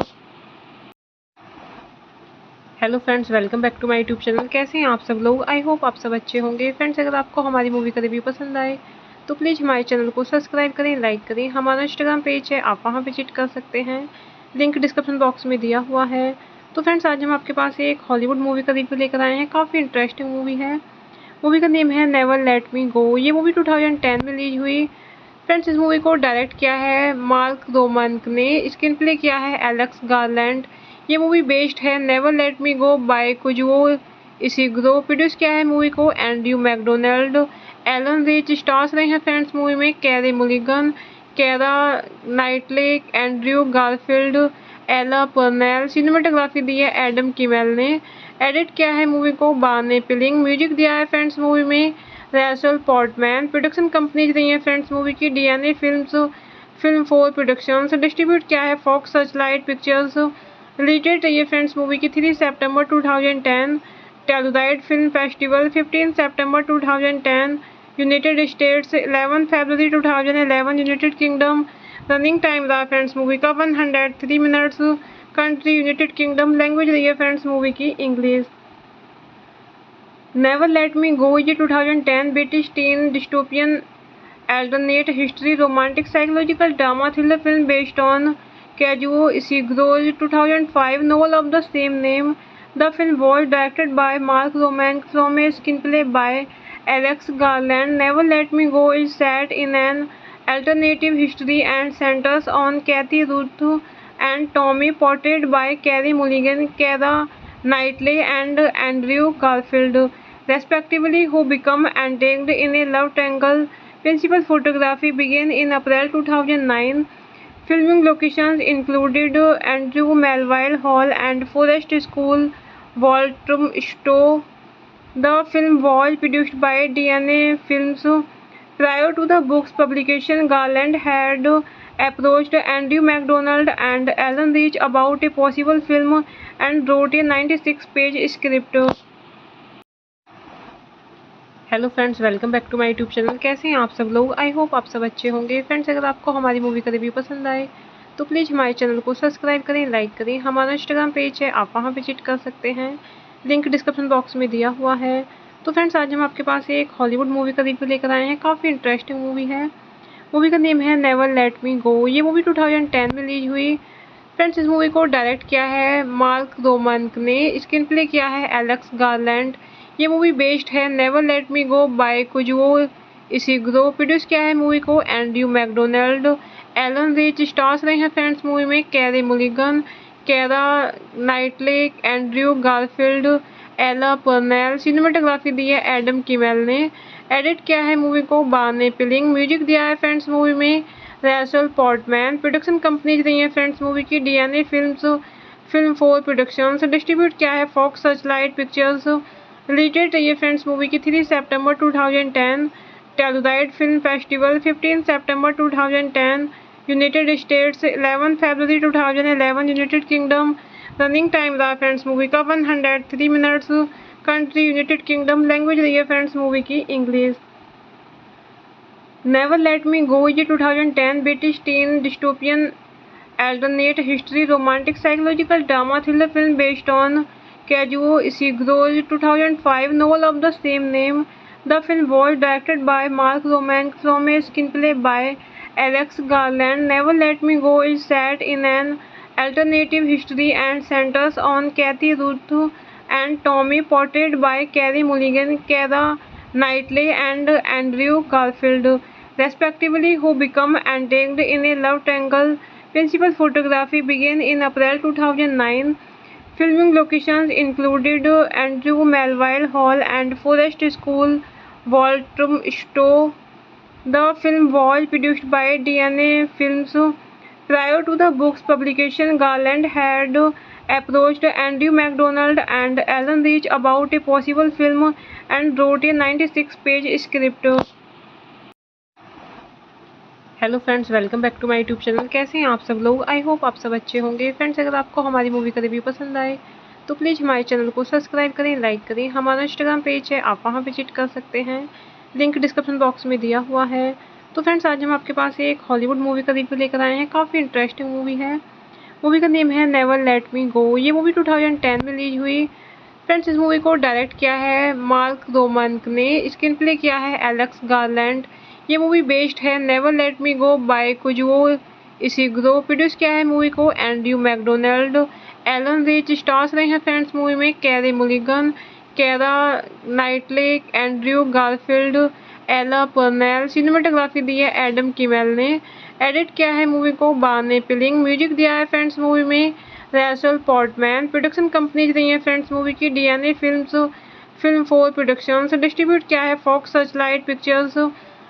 Hello friends, welcome back to my YouTube channel. कैसे हैं आप सब लोग? आई होप आप सब अच्छे होंगे। फ्रेंड्स, अगर आपको हमारी मूवी का रिव्यू पसंद आए तो प्लीज़ हमारे चैनल को सब्सक्राइब करें, लाइक करें। हमारा इंस्टाग्राम पेज है, आप वहां विजिट कर सकते हैं, लिंक डिस्क्रिप्शन बॉक्स में दिया हुआ है। तो फ्रेंड्स, आज हम आपके पास एक हॉलीवुड मूवी का रिव्यू लेकर आए हैं। काफ़ी इंटरेस्टिंग मूवी है। मूवी का नेम है नेवर लेट मी गो। ये मूवी 2010 में रिलीज हुई। फ्रेंड्स, इस मूवी को डायरेक्ट किया है मार्क रोमांक ने, स्क्रीन प्ले किया है एलेक्स गारलैंड। ये मूवी बेस्ड है never let me go by Kazuo Ishiguro. Produce किया है मूवी को Andrew McDonald. Allon Reich stars रहे हैं फ्रेंड्स मूवी में Carey Mulligan, Keira Knightley, Andrew Garfield, Ella Purnell. Cinematography दी है एडम किमेल ने। एडिट किया है मूवी को बार्ने पिलिंग। म्यूजिक दिया है फ्रेंड्स मूवी में रैसल पॉर्टमैन। प्रोडक्शन कंपनीज रही है फ्रेंड्स मूवी की DNA films, film 4 productions. Distribute किया है Fox Searchlight pictures. Release date रही है फ्रेंड्स मूवी की 3 सितंबर 2010। टेलुराइड फिल्म फेस्टिवल 15 सितंबर 2010। यूनाइटेड स्टेट्स 11 फरवरी 2011। United Kingdom. रनिंग टाइम रहा फ्रेंड्स मूवी का 103 minutes. Country United Kingdom. Language रही है फ्रेंड्स मूवी की इंग्लिश। नेवर लेट मी गो ये 2010 British teen dystopian alternate history romantic psychological drama thriller film based on Kazuo Ishiguro's 2005 novel of the same name. The film was directed by Mark Romank from a screenplay by Alex Garland. Never Let Me Go is set in an alternative history and centers on Kathy Ruth and Tommy, portrayed by Carey Mulligan, Keira Knightley, and Andrew Garfield, respectively, who become entangled in a love triangle. Principal photography began in April 2009. Filming locations included Andrew Melville Hall and Forest School, Walthamstow. The film was produced by DNA Films. Prior to the book's publication, Garland had approached Andrew MacDonald and Alan Rich about a possible film and wrote a 96-page script. Hello friends, welcome back to my YouTube channel. कैसे हैं आप सब लोग? आई होप आप सब अच्छे होंगे। फ्रेंड्स, अगर आपको हमारी मूवी का रिव्यू पसंद आए तो प्लीज़ हमारे चैनल को सब्सक्राइब करें, लाइक करें। हमारा इंस्टाग्राम पेज है, आप वहां विजिट कर सकते हैं, लिंक डिस्क्रिप्शन बॉक्स में दिया हुआ है। तो फ्रेंड्स, आज हम आपके पास एक हॉलीवुड मूवी का रिव्यू लेकर आए हैं। काफ़ी इंटरेस्टिंग मूवी है। मूवी का नेम है नेवर लेट मी गो। ये मूवी 2010 में रिलीज हुई। फ्रेंड्स, इस मूवी को डायरेक्ट किया है मार्क रोमांक ने, स्क्रीन प्ले किया है एलेक्स गारलैंड। ये मूवी बेस्ड है never let me go by Kazuo Ishiguro. Produce किया है मूवी को Andrew McDonald. Allon Reich stars रहे हैं फ्रेंड्स मूवी में Carey Mulligan, Keira Knightley, Andrew Garfield, Ella Purnell. Cinematography दी है एडम किमेल ने। एडिट किया है मूवी को बार्ने पिलिंग। म्यूजिक दिया है फ्रेंड्स मूवी में रैसल पॉर्टमैन। प्रोडक्शन कंपनीज रही है फ्रेंड्स मूवी की DNA films, film 4 productions. Distribute किया है Fox Searchlight pictures. Release date रही है फ्रेंड्स मूवी की 3 सितंबर 2010। टेलुराइड फिल्म फेस्टिवल 15 सितंबर 2010। यूनाइटेड स्टेट्स 11 फरवरी 2011। United Kingdom. रनिंग टाइम रहा फ्रेंड्स मूवी का 103 minutes. Country United Kingdom. Language रही है फ्रेंड्स मूवी की इंग्लिश। नेवर लेट मी गो ये 2010 British teen dystopian alternate history romantic psychological drama thriller film based on Kazuo Ishiguro's 2005 novel of the same name. The film was directed by Mark Romank from a screenplay by Alex Garland. Never Let Me Go is set in an alternative history and centers on Kathy Ruth and Tommy, portrayed by Carey Mulligan, Keira Knightley, and Andrew Garfield, respectively, who become entangled in a love triangle. Principal photography began in April 2009. Filming locations included Andrew Melville Hall and Forest School, Walthamstow. The film was produced by DNA Films. Prior to the book's publication, Garland had approached Andrew MacDonald and Alan Rich about a possible film and wrote a 96-page script. Hello friends, welcome back to my YouTube channel. कैसे हैं आप सब लोग? आई होप आप सब अच्छे होंगे। फ्रेंड्स, अगर आपको हमारी मूवी का रिव्यू पसंद आए तो प्लीज़ हमारे चैनल को सब्सक्राइब करें, लाइक करें। हमारा इंस्टाग्राम पेज है, आप वहां विजिट कर सकते हैं, लिंक डिस्क्रिप्शन बॉक्स में दिया हुआ है। तो फ्रेंड्स, आज हम आपके पास एक हॉलीवुड मूवी का रिव्यू लेकर आए हैं। काफ़ी इंटरेस्टिंग मूवी है। मूवी का नेम है नेवर लेट मी गो। ये मूवी 2010 में रिलीज हुई। फ्रेंड्स, इस मूवी को डायरेक्ट किया है मार्क रोमांक ने, स्क्रीन प्ले किया है एलेक्स गारलैंड। ये मूवी बेस्ड है never let me go by Kazuo Ishiguro. Produce किया है मूवी को Andrew McDonald. Allon Reich stars रहे हैं फ्रेंड्स मूवी में Carey Mulligan, Keira Knightley, Andrew Garfield, Ella Purnell. Cinematography दी है एडम किमेल ने। एडिट किया है मूवी को बार्ने पिलिंग। म्यूजिक दिया है फ्रेंड्स मूवी में रैसल पॉर्टमैन। प्रोडक्शन कंपनीज रही है फ्रेंड्स मूवी की DNA films, film 4 productions. Distribute किया है Fox Searchlight pictures.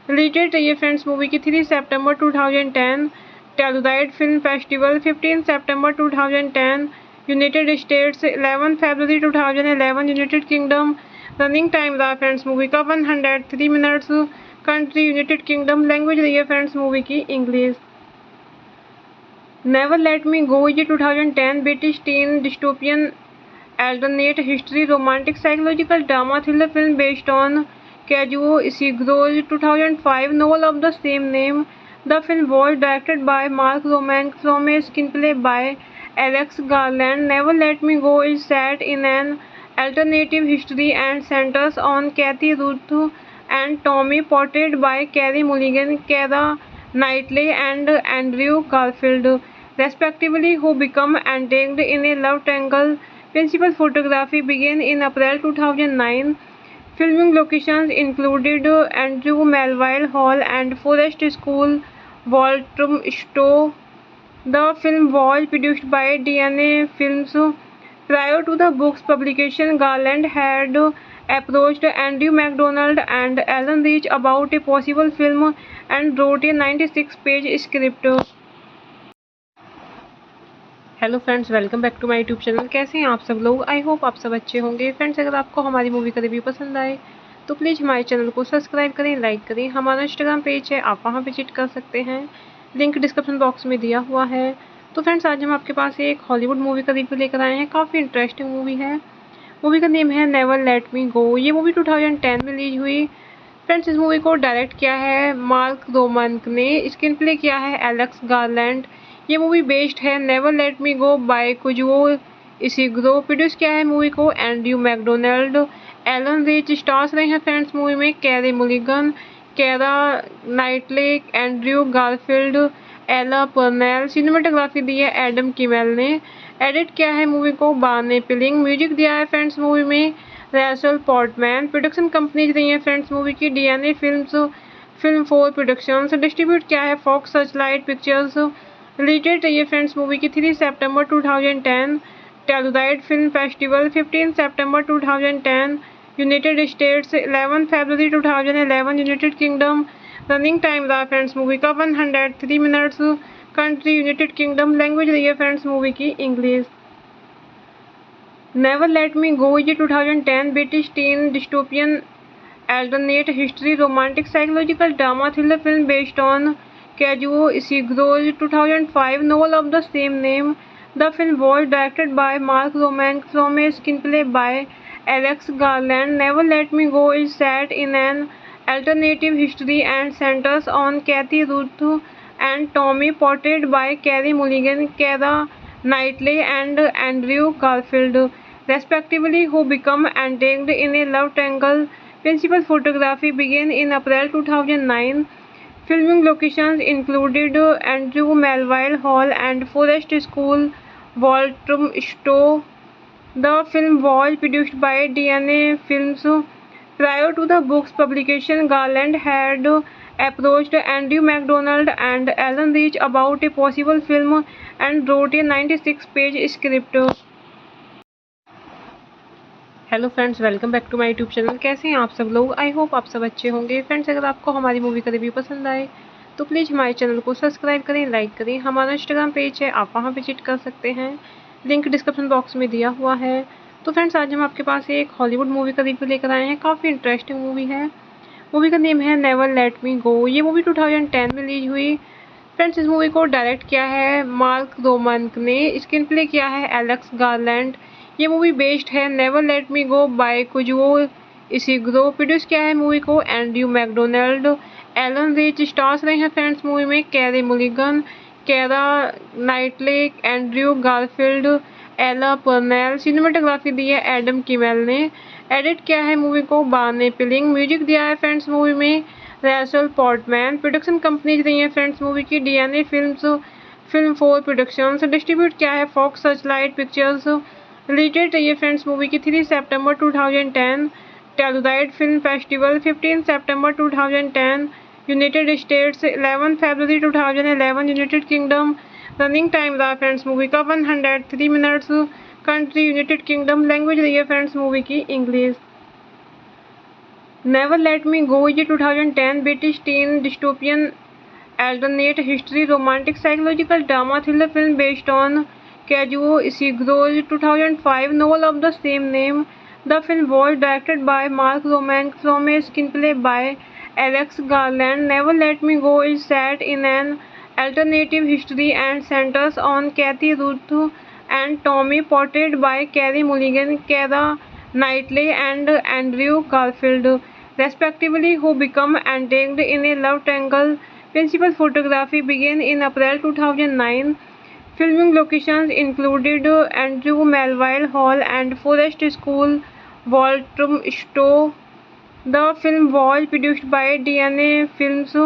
Release date रही है फ्रेंड्स मूवी की 3 सितंबर 2010। टेलुराइड फिल्म फेस्टिवल 15 सितंबर 2010। यूनाइटेड स्टेट्स 11 फरवरी 2011। United Kingdom. रनिंग टाइम रहा फ्रेंड्स मूवी का 103 minutes. Country United Kingdom. Language रही है फ्रेंड्स मूवी की इंग्लिश। नेवर लेट मी गो ये 2010 British teen dystopian alternate history romantic psychological drama thriller film based on Kazuo Ishiguro's 2005 novel of the same name. The film was directed by Mark Romank from a screenplay by Alex Garland. Never Let Me Go is set in an alternative history and centers on Kathy Ruth and Tommy, portrayed by Carey Mulligan, Keira Knightley, and Andrew Garfield, respectively, who become entangled in a love triangle. Principal photography began in April 2009. Filming locations included Andrew Melville Hall and Forest School, Walthamstow. The film was produced by DNA Films. Prior to the book's publication, Garland had approached Andrew MacDonald and Alan Rich about a possible film and wrote a 96-page script. Hello friends, welcome back to my YouTube channel. कैसे हैं आप सब लोग? आई होप आप सब अच्छे होंगे। फ्रेंड्स, अगर आपको हमारी मूवी का रिव्यू पसंद आए तो प्लीज़ हमारे चैनल को सब्सक्राइब करें, लाइक करें। हमारा इंस्टाग्राम पेज है, आप वहां विजिट कर सकते हैं, लिंक डिस्क्रिप्शन बॉक्स में दिया हुआ है। तो फ्रेंड्स, आज हम आपके पास एक हॉलीवुड मूवी का रिव्यू लेकर आए हैं। काफ़ी इंटरेस्टिंग मूवी है। मूवी का नेम है नेवर लेट मी गो। ये मूवी 2010 में रिलीज हुई। फ्रेंड्स, इस मूवी को डायरेक्ट किया है मार्क रोमांक ने, स्क्रीन प्ले किया है एलेक्स गारलैंड। ये मूवी बेस्ड है never let me go by Kazuo Ishiguro. Produce किया है मूवी को Andrew McDonald. Allon Reich stars रहे हैं फ्रेंड्स मूवी में Carey Mulligan, Keira Knightley, Andrew Garfield, Ella Purnell. Cinematography दी है एडम किमेल ने। एडिट किया है मूवी को बार्ने पिलिंग। म्यूजिक दिया है फ्रेंड्स मूवी में रैसल पॉर्टमैन। प्रोडक्शन कंपनीज रही है फ्रेंड्स मूवी की DNA films, film 4 productions. Distribute किया है Fox Searchlight pictures. Release date रही है फ्रेंड्स मूवी की 3 सितंबर 2010। टेलुराइड फिल्म फेस्टिवल 15 सितंबर 2010। यूनाइटेड स्टेट्स 11 फरवरी 2011। United Kingdom. रनिंग टाइम रहा फ्रेंड्स मूवी का 103 minutes. Country United Kingdom. Language रही है फ्रेंड्स मूवी की इंग्लिश। नेवर लेट मी गो ये 2010 British teen dystopian alternate history romantic psychological drama thriller film based on Kazuo Ishiguro's 2005 novel of the same name. The film was directed by Mark Romank from a screenplay by Alex Garland. Never Let Me Go is set in an alternative history and centers on Kathy Ruth and Tommy, portrayed by Carey Mulligan, Keira Knightley, and Andrew Garfield, respectively, who become entangled in a love triangle. Principal photography began in April 2009. Filming locations included Andrew Melville Hall and Forest School, Walthamstow. The film was produced by DNA Films. Prior to the book's publication, Garland had approached Andrew MacDonald and Alan Rich about a possible film and wrote a 96-page script. Hello friends, welcome back to my YouTube channel. कैसे हैं आप सब लोग? आई होप आप सब अच्छे होंगे। फ्रेंड्स, अगर आपको हमारी मूवी का रिव्यू पसंद आए तो प्लीज़ हमारे चैनल को सब्सक्राइब करें, लाइक करें। हमारा इंस्टाग्राम पेज है, आप वहां विजिट कर सकते हैं, लिंक डिस्क्रिप्शन बॉक्स में दिया हुआ है। तो फ्रेंड्स, आज हम आपके पास एक हॉलीवुड मूवी का रिव्यू लेकर आए हैं। काफ़ी इंटरेस्टिंग मूवी है। मूवी का नेम है नेवर लेट मी गो। ये मूवी 2010 में रिलीज हुई। फ्रेंड्स, इस मूवी को डायरेक्ट किया है मार्क रोमांक ने, स्क्रीन प्ले किया है एलेक्स गारलैंड। ये मूवी बेस्ड है never let me go by Kazuo Ishiguro. Produce किया है मूवी को Andrew McDonald. Allon Reich stars रहे हैं फ्रेंड्स मूवी में Carey Mulligan, Keira Knightley, Andrew Garfield, Ella Purnell. Cinematography दी है एडम किमेल ने। एडिट किया है मूवी को बार्ने पिलिंग। म्यूजिक दिया है फ्रेंड्स मूवी में रैसल पोर्टमैन। प्रोडक्शन कंपनीज रही है फ्रेंड्स मूवी की DNA films, film 4 productions. Distribute किया है Fox Searchlight pictures. Release date रही है फ्रेंड्स मूवी की 3 सितंबर 2010। टेलुराइड फिल्म फेस्टिवल 15 सितंबर 2010। यूनाइटेड स्टेट्स 11 फरवरी 2011। United Kingdom. रनिंग टाइम रहा फ्रेंड्स मूवी का 103 minutes. Country United Kingdom. Language रही है फ्रेंड्स मूवी की इंग्लिश। नेवर लेट मी गो ये 2010 British teen dystopian alternate history romantic psychological drama thriller film based on Kazuo Ishiguro's 2005 novel of the same name. The film was directed by Mark Romanek from a screenplay by Alex Garland. Never Let Me Go is set in an alternative history and centers on Kathy Ruth and Tommy, portrayed by Carey Mulligan, Keira Knightley, and Andrew Garfield, respectively, who become entangled in a love triangle. Principal photography began in April 2009. Filming locations included Andrew Melville Hall and Forest School, Walthamstow. The film was produced by DNA Films.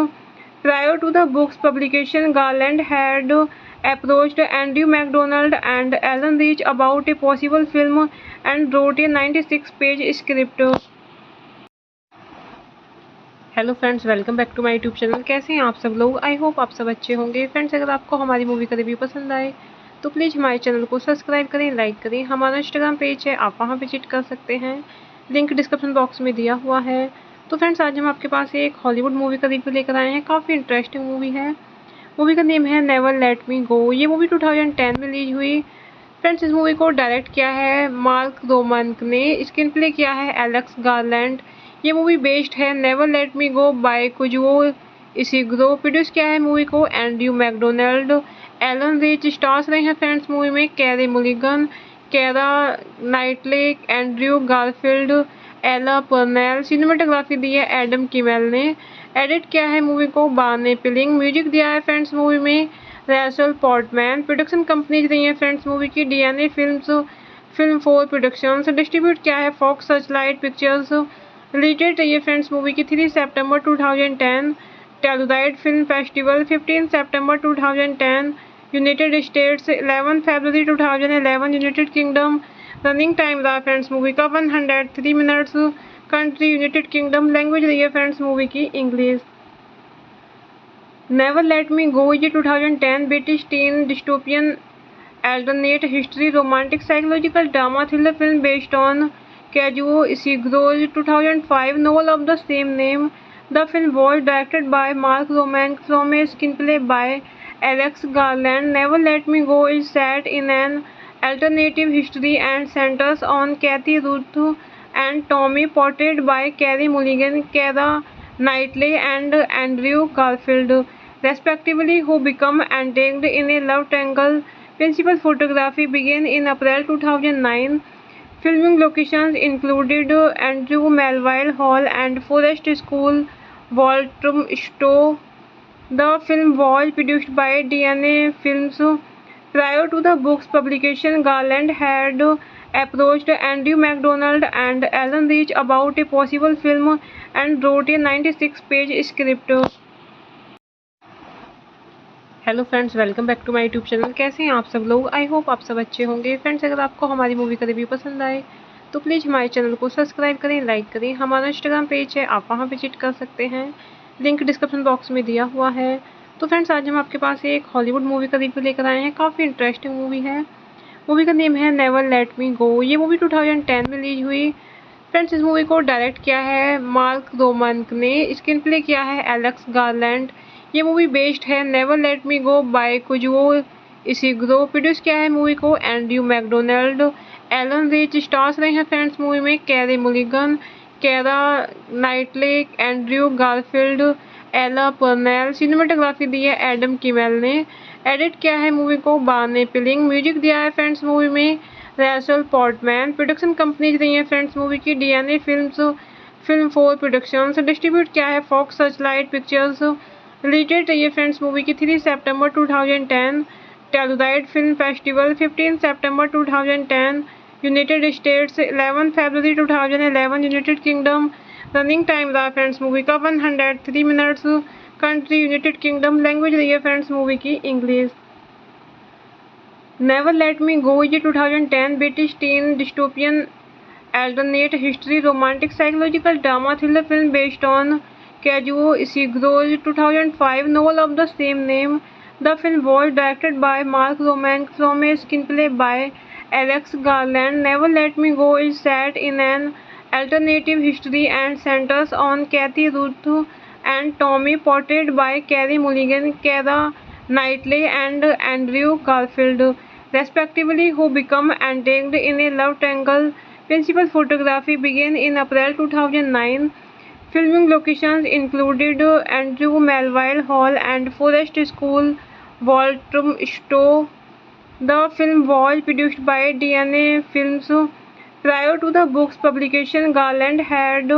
Prior to the book's publication, Garland had approached Andrew MacDonald and Alan Rich about a possible film and wrote a 96-page script. Hello friends, welcome back to my YouTube channel. कैसे हैं आप सब लोग? आई होप आप सब अच्छे होंगे। फ्रेंड्स, अगर आपको हमारी मूवी का रिव्यू पसंद आए तो प्लीज़ हमारे चैनल को सब्सक्राइब करें, लाइक करें। हमारा इंस्टाग्राम पेज है, आप वहां विजिट कर सकते हैं, लिंक डिस्क्रिप्शन बॉक्स में दिया हुआ है। तो फ्रेंड्स, आज हम आपके पास एक हॉलीवुड मूवी का रिव्यू लेकर आए हैं। काफ़ी इंटरेस्टिंग मूवी है। मूवी का नेम है नेवर लेट मी गो। ये मूवी 2010 में रिलीज हुई। फ्रेंड्स, इस मूवी को डायरेक्ट किया है मार्क रोमानक ने। स्क्रीन प्ले किया है एलेक्स गारलैंड। ये मूवी बेस्ड है never let me go by Kazuo Ishiguro. Produce किया है मूवी को Andrew McDonald, Allon Reich. Stars रहे हैं फ्रेंड्स मूवी में Carey Mulligan, Keira Knightley, Andrew Garfield, Ella Purnell. Cinematography दी है एडम किमेल ने। एडिट किया है मूवी को बार्ने पिलिंग। म्यूजिक दिया है फ्रेंड्स मूवी में रैसल पोर्टमैन। प्रोडक्शन कंपनीज रही है फ्रेंड्स मूवी की DNA films, film 4 productions. Distribute किया है Fox Searchlight pictures. Release date रही है फ्रेंड्स मूवी की 3 सितंबर 2010। टेलुराइड फिल्म फेस्टिवल 15 सितंबर 2010। यूनाइटेड स्टेट्स 11 फरवरी 2011। United Kingdom. रनिंग टाइम रहा फ्रेंड्स मूवी का 103 minutes. Country United Kingdom. Language रही है फ्रेंड्स मूवी की इंग्लिश। नेवर लेट मी गो ये 2010 British teen dystopian alternate history romantic psychological drama thriller film based on Kazuo Ishiguro's 2005 novel of the same name. The film was directed by Mark Romanek from a screenplay by Alex Garland. Never Let Me Go is set in an alternative history and centers on Kathy Ruth and Tommy, portrayed by Carey Mulligan, Keira Knightley, and Andrew Garfield, respectively, who become entangled in a love triangle. Principal photography began in April 2009. Filming locations included Andrew Melville Hall and Forest School, Walthamstow. The film was produced by DNA Films. Prior to the book's publication, Garland had approached Andrew MacDonald and Alan Rich about a possible film and wrote a 96-page script. Hello friends, welcome back to my YouTube channel. कैसे हैं आप सब लोग? आई होप आप सब अच्छे होंगे। फ्रेंड्स, अगर आपको हमारी मूवी का रिव्यू पसंद आए तो प्लीज़ हमारे चैनल को सब्सक्राइब करें, लाइक करें। हमारा इंस्टाग्राम पेज है, आप वहां विजिट कर सकते हैं, लिंक डिस्क्रिप्शन बॉक्स में दिया हुआ है। तो फ्रेंड्स, आज हम आपके पास एक हॉलीवुड मूवी का रिव्यू लेकर आए हैं। काफ़ी इंटरेस्टिंग मूवी है। मूवी का नेम है नेवर लेट मी गो। ये मूवी 2010 में रिलीज हुई। फ्रेंड्स, इस मूवी को डायरेक्ट किया है मार्क रोमानक ने। स्क्रीन प्ले किया है एलेक्स गारलैंड। ये मूवी बेस्ड है never let me go by Kazuo Ishiguro. Produce किया है मूवी को Andrew McDonald, Allon Reich. Stars रहे हैं फ्रेंड्स मूवी में Carey Mulligan, Keira Knightley, Andrew Garfield, Ella Purnell. Cinematography दी है एडम किमेल ने। एडिट किया है मूवी को बार्ने पिलिंग। म्यूजिक दिया है फ्रेंड्स मूवी में रैसल पोर्टमैन। प्रोडक्शन कंपनीज रही है फ्रेंड्स मूवी की DNA films, film 4 productions. Distribute किया है फॉक्स सर्चलाइट पिक्चर्स। रिलीटेड रही है फ्रेंड्स मूवी की 3 सितंबर 2010 टेलुराइड फिल्म फेस्टिवल, 15 सितंबर 2010 यूनाइटेड स्टेट्स, 11 फरवरी 2011 यूनाइटेड किंगडम। रनिंग टाइम रहा फ्रेंड्स मूवी का 103 minutes. Country United Kingdom. Language रही है फ्रेंड्स मूवी की इंग्लिश। नेवर लेट मी गो ये 2010 British teen dystopian alternate history romantic psychological drama thriller film based on Kazuo Ishiguro's 2005 novel of the same name. The film was directed by Mark Romanek from a screenplay by Alex Garland. Never Let Me Go is set in an alternative history and centers on Kathy Ruth and Tommy, portrayed by Carey Mulligan, Keira Knightley, and Andrew Garfield, respectively, who become entangled in a love triangle. Principal photography began in April 2009. Filming locations included Andrew Melville Hall and Forest School, Walthamstow. The film was produced by DNA Films. Prior to the book's publication, Garland had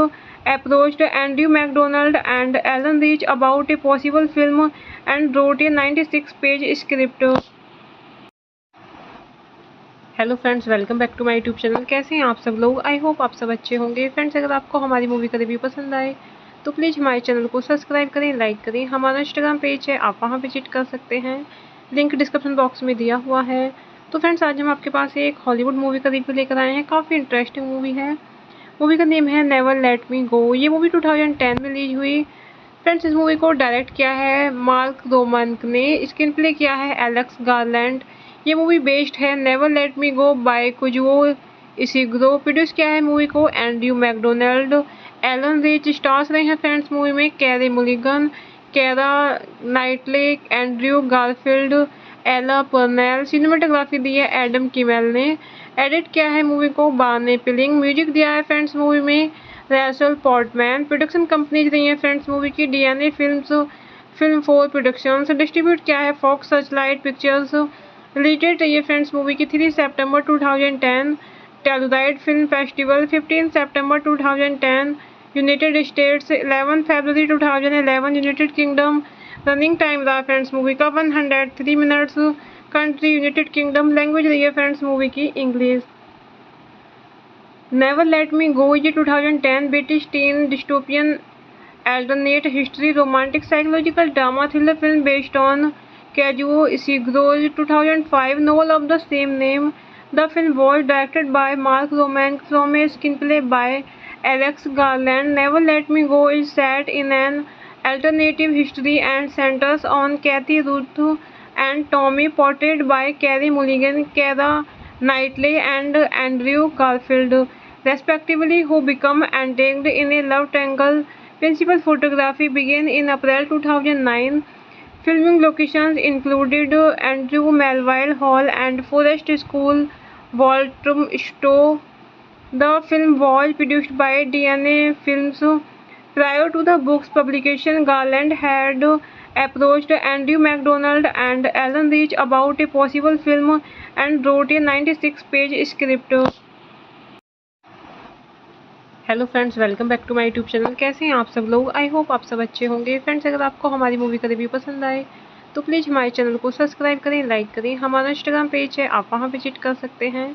approached Andrew MacDonald and Alan Rich about a possible film and wrote a 96-page script. Hello friends, welcome back to my YouTube channel. कैसे हैं आप सब लोग? आई होप आप सब अच्छे होंगे। फ्रेंड्स, अगर आपको हमारी मूवी का रिव्यू पसंद आए तो प्लीज़ हमारे चैनल को सब्सक्राइब करें, लाइक करें। हमारा इंस्टाग्राम पेज है, आप वहां विजिट कर सकते हैं, लिंक डिस्क्रिप्शन बॉक्स में दिया हुआ है। तो फ्रेंड्स, आज हम आपके पास एक हॉलीवुड मूवी का रिव्यू लेकर आए हैं। काफ़ी इंटरेस्टिंग मूवी है। मूवी का नेम है नेवर लेट मी गो। ये मूवी 2010 में रिलीज हुई। फ्रेंड्स, इस मूवी को डायरेक्ट किया है मार्क रोमानक ने, स्क्रीन प्ले किया है एलेक्स गारलैंड। ये मूवी बेस्ड है never let me go by Kazuo Ishiguro. Produce किया है मूवी को Andrew McDonald, Allon Reich. Stars रहे हैं फ्रेंड्स मूवी में Carey Mulligan, Keira Knightley, Andrew Garfield, Ella Purnell. Cinematography दी है एडम किमेल ने। एडिट किया है मूवी को बार्ने पिलिंग। म्यूजिक दिया है फ्रेंड्स मूवी में रैसल पोर्टमैन। प्रोडक्शन कंपनीज रही है फ्रेंड्स मूवी की DNA films, film 4 productions. Distribute किया है फॉक्स सर्चलाइट पिक्चर्स। रिलीटेड रही है फ्रेंड्स मूवी की 3 सितंबर 2010 टेलुराइड फिल्म फेस्टिवल, 15 सितंबर 2010 यूनाइटेड स्टेट्स, 11 फरवरी 2011 यूनाइटेड किंगडम। रनिंग टाइम रहा फ्रेंड्स मूवी का 103 minutes. Country United Kingdom. Language रही है फ्रेंड्स मूवी की इंग्लिश। नेवर लेट मी गो ये 2010 British teen dystopian alternate history romantic psychological drama thriller film based on Kazuo Ishiguro's 2005 novel of the same name. The film was directed by Mark Romanek from a screenplay by Alex Garland. Never Let Me Go is set in an alternative history and centers on Kathy Ruth and Tommy, portrayed by Carey Mulligan, Keira Knightley, and Andrew Garfield, respectively, who become entangled in a love triangle. Principal photography began in April 2009. Filming locations included Andrew Melville Hall and Forest School, Walthamstow. The film was produced by DNA Films. Prior to the book's publication, Garland had approached Andrew MacDonald and Alan Rich about a possible film and wrote a 96-page script. Hello friends, welcome back to my YouTube channel. कैसे हैं आप सब लोग? आई होप आप सब अच्छे होंगे। फ्रेंड्स, अगर आपको हमारी मूवी का रिव्यू पसंद आए तो प्लीज़ हमारे चैनल को सब्सक्राइब करें, लाइक करें। हमारा इंस्टाग्राम पेज है, आप वहां विजिट कर सकते हैं,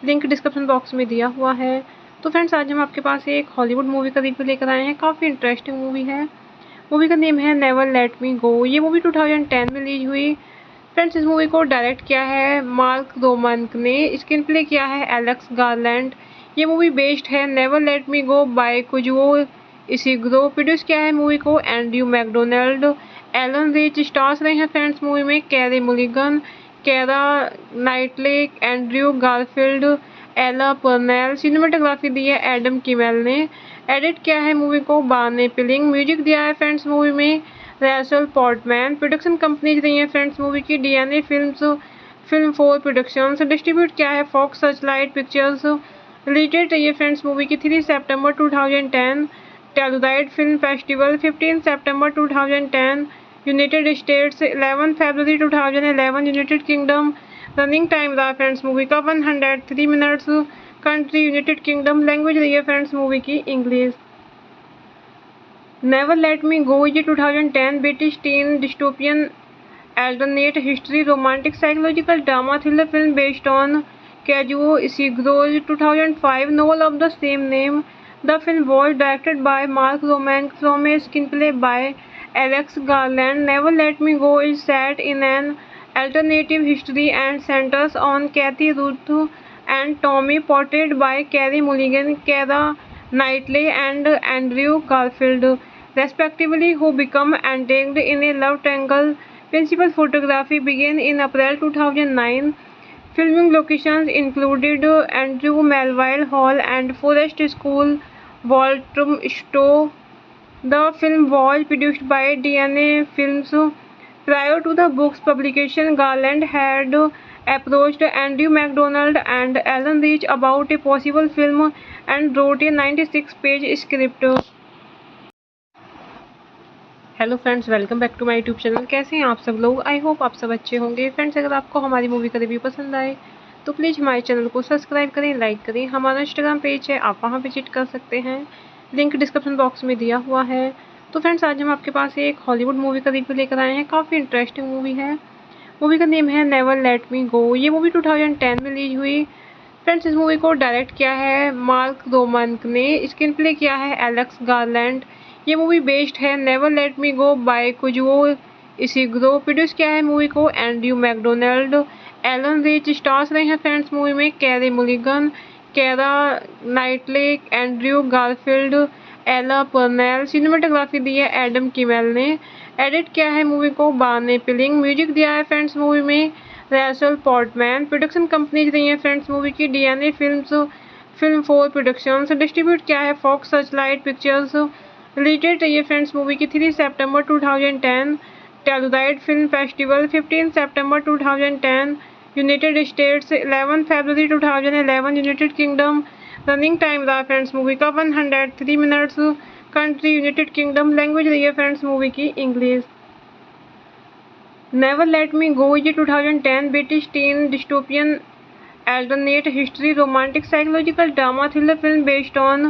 लिंक डिस्क्रिप्शन बॉक्स में दिया हुआ है। तो फ्रेंड्स, आज हम आपके पास एक हॉलीवुड मूवी का रिव्यू लेकर आए हैं। काफ़ी इंटरेस्टिंग मूवी है। मूवी का नेम है नेवर लेट मी गो। ये मूवी 2010 में रिलीज हुई। फ्रेंड्स, इस मूवी को डायरेक्ट किया है मार्क रोमानक ने, स्क्रीन प्ले किया है एलेक्स गारलैंड। ये मूवी बेस्ड है never let me go by Kazuo Ishiguro. Produce किया है मूवी को Andrew McDonald, Allon Reich. Stars रहे हैं फ्रेंड्स मूवी में Carey Mulligan, Keira Knightley, Andrew Garfield, Ella Purnell. Cinematography दी है एडम किमेल ने। एडिट किया है मूवी को बार्ने पिलिंग। म्यूजिक दिया है फ्रेंड्स मूवी में रैसल पोर्टमैन। प्रोडक्शन कंपनीज रही है फ्रेंड्स मूवी की DNA films, film 4 productions. Distribute किया है फॉक्स सर्चलाइट पिक्चर्स। रिलीटेड रही है फ्रेंड्स मूवी की 3 सितंबर 2010 टेलुराइड फिल्म फेस्टिवल, 15 सितंबर 2010 यूनाइटेड स्टेट्स, 11 फरवरी 2011 यूनाइटेड किंगडम। रनिंग टाइम रहा फ्रेंड्स मूवी का 103 minutes. Country United Kingdom. Language रही है फ्रेंड्स मूवी की English. Never Let Me Go is a 2010 British teen dystopian alternate history romantic psychological drama thriller film based on Kazuo Ishiguro's 2005 novel of the same name. The film was directed by Mark Roman from a screenplay by Alex Garland. Never Let Me Go is set in an alternative history and centers on Kathy Ruth and Tommy, portrayed by Carey Mulligan, Keira Knightley, and Andrew Garfield, respectively, who become entangled in a love triangle. Principal photography began in April 2009. Filming locations included Andrew Melville Hall and Forest School, Walthamstow. The film was produced by DNA Films. Prior to the book's publication, Garland had approached Andrew MacDonald and Alan Rich about a possible film and wrote a 96-page script. Hello friends, welcome back to my YouTube channel. कैसे हैं आप सब लोग? आई होप आप सब अच्छे होंगे। फ्रेंड्स, अगर आपको हमारी मूवी का रिव्यू पसंद आए तो प्लीज़ हमारे चैनल को सब्सक्राइब करें, लाइक करें। हमारा इंस्टाग्राम पेज है, आप वहां विजिट कर सकते हैं, लिंक डिस्क्रिप्शन बॉक्स में दिया हुआ है। तो फ्रेंड्स, आज हम आपके पास एक हॉलीवुड मूवी का रिव्यू लेकर आए हैं। काफ़ी इंटरेस्टिंग मूवी है। मूवी का नेम है नेवर लेट मी गो। ये मूवी 2010 में रिलीज हुई। फ्रेंड्स, इस मूवी को डायरेक्ट किया है मार्क रोमन ने, स्क्रीन प्ले किया है एलेक्स गारलैंड। ये मूवी बेस्ड है never let me go by Kazuo Ishiguro. Produce किया है मूवी को Andrew McDonald. Allon Reich stars रहे हैं फ्रेंड्स मूवी में Carey Mulligan, Keira Knightley, Andrew Garfield, Ella Purnell. Cinematography दी है एडम किमेल ने। एडिट किया है मूवी को बार्ने पिलिंग। म्यूजिक दिया है फ्रेंड्स मूवी में रैसल पोर्टमैन। प्रोडक्शन कंपनीज रही है फ्रेंड्स मूवी की DNA films, film 4 productions. Distribute किया है Fox Searchlight pictures. Release date रही है फ्रेंड्स मूवी की 3 सितंबर 2010। टेलुराइड फिल्म फेस्टिवल 15 सितंबर 2010। यूनाइटेड स्टेट्स 11 फरवरी 2011। United Kingdom. रनिंग टाइम रहा फ्रेंड्स मूवी का 103 minutes. Country United Kingdom. Language रही है फ्रेंड्स मूवी की English. Never let me go is 2010 British teen dystopian alternate history romantic psychological drama thriller film based on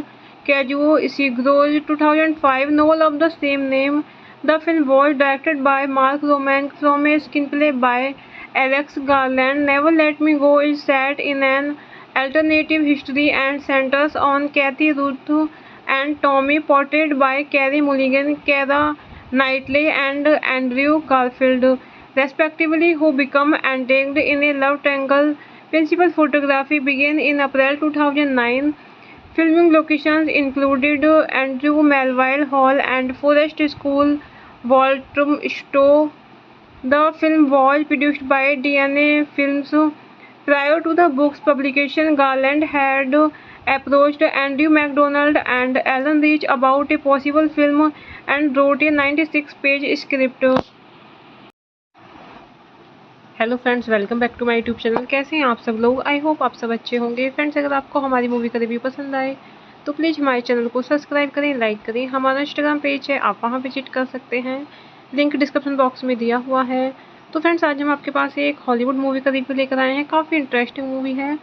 Kazuo Ishiguro's 2005 novel of the same name. The film was directed by Mark Roman from a screenplay by Alex Garland. Never Let Me Go is set in an alternative history and centers on Kathy Ruth and Tommy, portrayed by Carey Mulligan, Keira Knightley, and Andrew Garfield, respectively, who become entangled in a love triangle. Principal photography began in April 2009. Filming locations included Andrew Melville Hall and Forest School, Walthamstow. The film was produced by DNA Films. Prior to the book's publication, Garland had approached Andrew MacDonald and Alan Rich about a possible film and wrote a 96-page script. Hello friends, welcome back to my YouTube channel. कैसे हैं आप सब लोग? आई होप आप सब अच्छे होंगे। फ्रेंड्स, अगर आपको हमारी मूवी का रिव्यू पसंद आए तो प्लीज़ हमारे चैनल को सब्सक्राइब करें, लाइक करें। हमारा इंस्टाग्राम पेज है, आप वहां विजिट कर सकते हैं, लिंक डिस्क्रिप्शन बॉक्स में दिया हुआ है। तो फ्रेंड्स, आज हम आपके पास एक हॉलीवुड मूवी का रिव्यू लेकर आए हैं। काफ़ी इंटरेस्टिंग मूवी है।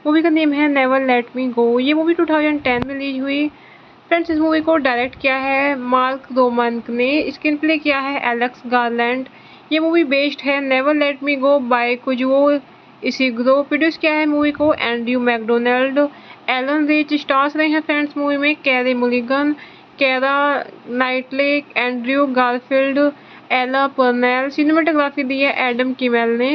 मूवी का नेम है नेवर लेट मी गो। ये मूवी 2010 में रिलीज हुई। फ्रेंड्स, इस मूवी को डायरेक्ट किया है मार्क रोमन ने, स्क्रीन प्ले किया है एलेक्स गारलैंड। ये मूवी बेस्ड है never let me go by Kazuo Ishiguro. Produce किया है मूवी को Andrew McDonald. Allon Reich stars रहे हैं फ्रेंड्स मूवी में Carey Mulligan, Keira Knightley, Andrew Garfield, Ella Purnell. Cinematography दी है एडम किमेल ने।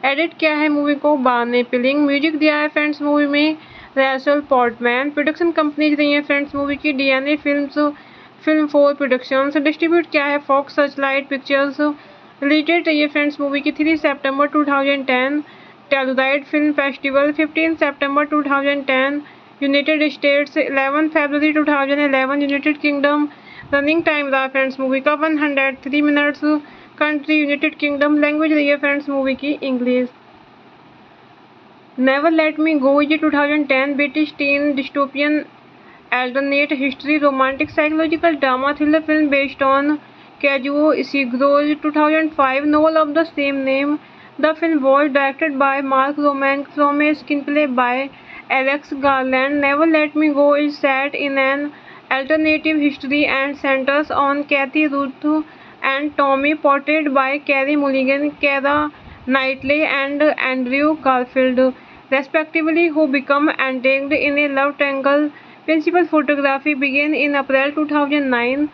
एडिट किया है मूवी को बार्ने पिलिंग। म्यूजिक दिया है फ्रेंड्स मूवी में रैसल पोर्टमैन। प्रोडक्शन कंपनीज रही है फ्रेंड्स मूवी की DNA films, film 4 productions. Distribute किया है Fox Searchlight pictures. Release date रही है फ्रेंड्स मूवी की 3 सितंबर 2010। टेलुराइड फिल्म फेस्टिवल 15 सितंबर 2010। यूनाइटेड स्टेट्स 11 फरवरी 2011। United Kingdom. रनिंग टाइम रहा फ्रेंड्स मूवी का 103 minutes. Country United Kingdom. Language रही है फ्रेंड्स मूवी की English. Never let me go is 2010 British teen dystopian alternate history romantic psychological drama thriller film based on Kazuo Ishiguro's 2005 novel of the same name. The film was directed by Mark Roman from a screenplay by Alex Garland. Never Let Me Go is set in an alternative history and centers on Kathy Ruth and Tommy, portrayed by Carey Mulligan, Keira Knightley, and Andrew Garfield, respectively, who become entangled in a love triangle. Principal photography began in April 2009.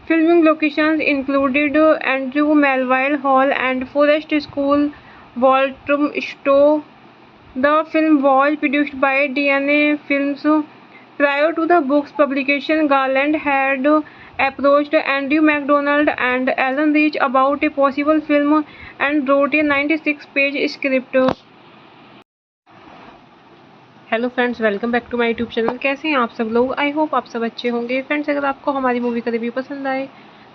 Filming locations included Andrew Melville Hall and Forest School, Walthamstow. The film was produced by DNA Films. Prior to the book's publication, Garland had approached Andrew MacDonald and Alan Rich about a possible film and wrote a 96-page script. Hello friends, welcome back to my YouTube channel. कैसे हैं आप सब लोग? आई होप आप सब अच्छे होंगे। फ्रेंड्स, अगर आपको हमारी मूवी का रिव्यू पसंद आए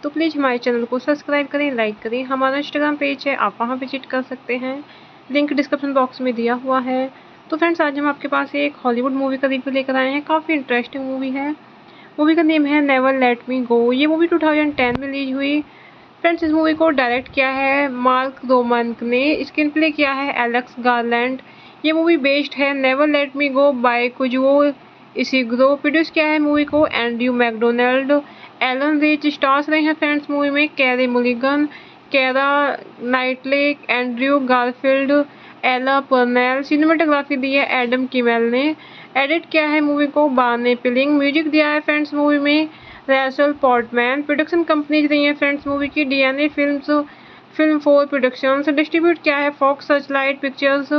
तो प्लीज़ हमारे चैनल को सब्सक्राइब करें, लाइक करें। हमारा इंस्टाग्राम पेज है, आप वहां विजिट कर सकते हैं, लिंक डिस्क्रिप्शन बॉक्स में दिया हुआ है। तो फ्रेंड्स, आज हम आपके पास एक हॉलीवुड मूवी का रिव्यू लेकर आए हैं। काफ़ी इंटरेस्टिंग मूवी है। मूवी का नेम है नेवर लेट मी गो। ये मूवी 2010 में रिलीज हुई। फ्रेंड्स, इस मूवी को डायरेक्ट किया है मार्क रोमांक ने, स्क्रीन प्ले किया है एलेक्स गारलैंड। ये मूवी बेस्ड है never let me go by Kazuo Ishiguro. Produce किया है मूवी को Andrew McDonald, Allon Reich. Stars रहे हैं फ्रेंड्स मूवी में Carey Mulligan, Keira Knightley, Andrew Garfield, Ella Purnell. Cinematography दी है एडम किमेल ने। एडिट किया है मूवी को बार्ने पिलिंग। म्यूजिक दिया है फ्रेंड्स मूवी में रैसल पोर्टमैन। प्रोडक्शन कंपनीज रही है फ्रेंड्स मूवी की DNA films, film 4 productions. Distribute किया है Fox Searchlight pictures.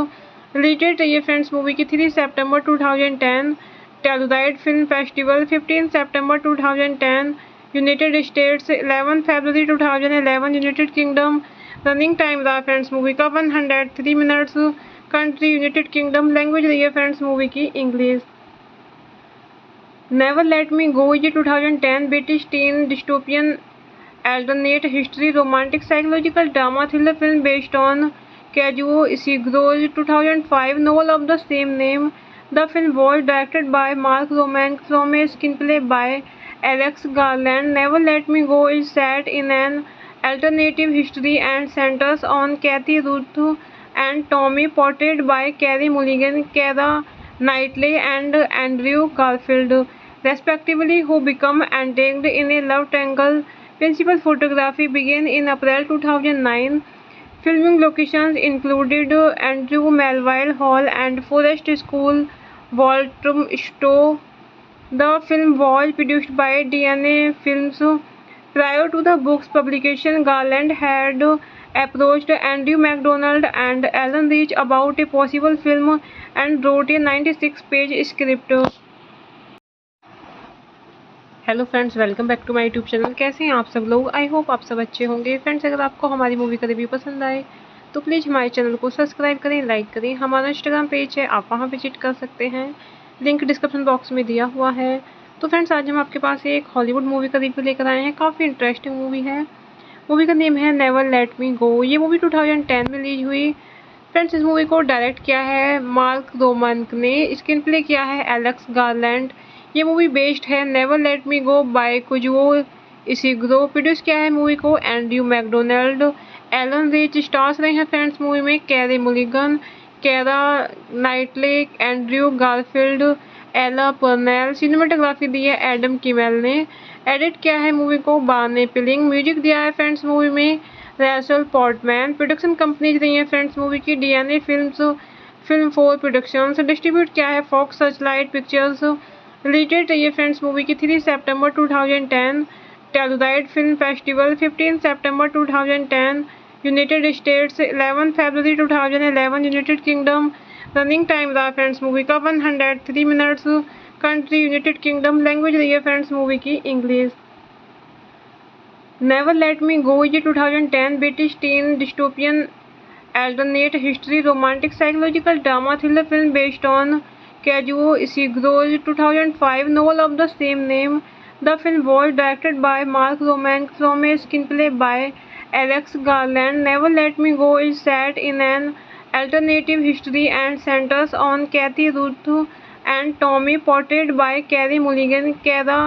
Release date रही है फ्रेंड्स मूवी की 3 सितंबर 2010। टेलुराइड फिल्म फेस्टिवल 15 सितंबर 2010। यूनाइटेड स्टेट्स 11 फरवरी 2011। United Kingdom. रनिंग टाइम रहा फ्रेंड्स मूवी का 103 minutes. Country United Kingdom. Language रही है फ्रेंड्स मूवी की इंग्लिश। नेवर लेट मी गो ये 2010 British teen dystopian alternate history romantic psychological drama thriller film based on Kazuo Ishigro's 2005 novel of the same name. The film was directed by Mark Romank from a screenplay by Alex Garland. Never Let Me Go is set in an alternative history and centers on Kathy Ruth and Tommy, portrayed by Carey Mulligan, Keira Knightley, and Andrew Garfield, respectively, who become entangled in a love triangle. Principal photography began in April 2009. Filming locations included Andrew Melville Hall and Forest School, Walthamstow. The film was produced by DNA Films. Prior to the book's publication, Garland had approached Andrew MacDonald and Alan Rich about a possible film and wrote a 96-page script. Hello friends, welcome back to my YouTube channel. कैसे हैं आप सब लोग? आई होप आप सब अच्छे होंगे। फ्रेंड्स, अगर आपको हमारी मूवी का रिव्यू पसंद आए तो प्लीज़ हमारे चैनल को सब्सक्राइब करें, लाइक करें। हमारा इंस्टाग्राम पेज है, आप वहां विजिट कर सकते हैं, लिंक डिस्क्रिप्शन बॉक्स में दिया हुआ है। तो फ्रेंड्स, आज हम आपके पास एक हॉलीवुड मूवी का रिव्यू लेकर आए हैं। काफ़ी इंटरेस्टिंग मूवी है। मूवी का नेम है नेवर लेट मी गो। ये मूवी 2010 में रिलीज हुई। फ्रेंड्स, इस मूवी को डायरेक्ट किया है मार्क रोमांक ने, स्क्रीन प्ले किया है एलेक्स गारलैंड। ये मूवी बेस्ड है never let me go by Kazuo Ishiguro. Produce किया है मूवी को Andrew McDonald, Allon Reich. Stars रहे हैं फ्रेंड्स मूवी में Carey Mulligan, Keira Knightley, Andrew Garfield, Ella Purnell. Cinematography दी है एडम किमेल ने। एडिट किया है मूवी को बार्ने पिलिंग। म्यूजिक दिया है फ्रेंड्स मूवी में रैसल पोर्टमैन। प्रोडक्शन कंपनीज रही है फ्रेंड्स मूवी की DNA films, film 4 productions. Distribute किया है Fox Searchlight pictures. Release date रही है फ्रेंड्स मूवी की 3 सितंबर 2010। टेलुराइड फिल्म फेस्टिवल 15 सितंबर 2010। यूनाइटेड स्टेट्स 11 फरवरी 2011। United Kingdom. रनिंग टाइम रहा फ्रेंड्स मूवी का 103 minutes. Country United Kingdom. Language रही है फ्रेंड्स मूवी की इंग्लिश। नेवर लेट मी गो ये 2010 British teen dystopian alternate history romantic psychological drama thriller film based on Kazuo Ishigro's 2005 novel of the same name. The film was directed by Mark Romank from a screenplay by Alex Garland. Never Let Me Go is set in an alternative history and centers on Kathy Ruth and Tommy, portrayed by Carey Mulligan, Keira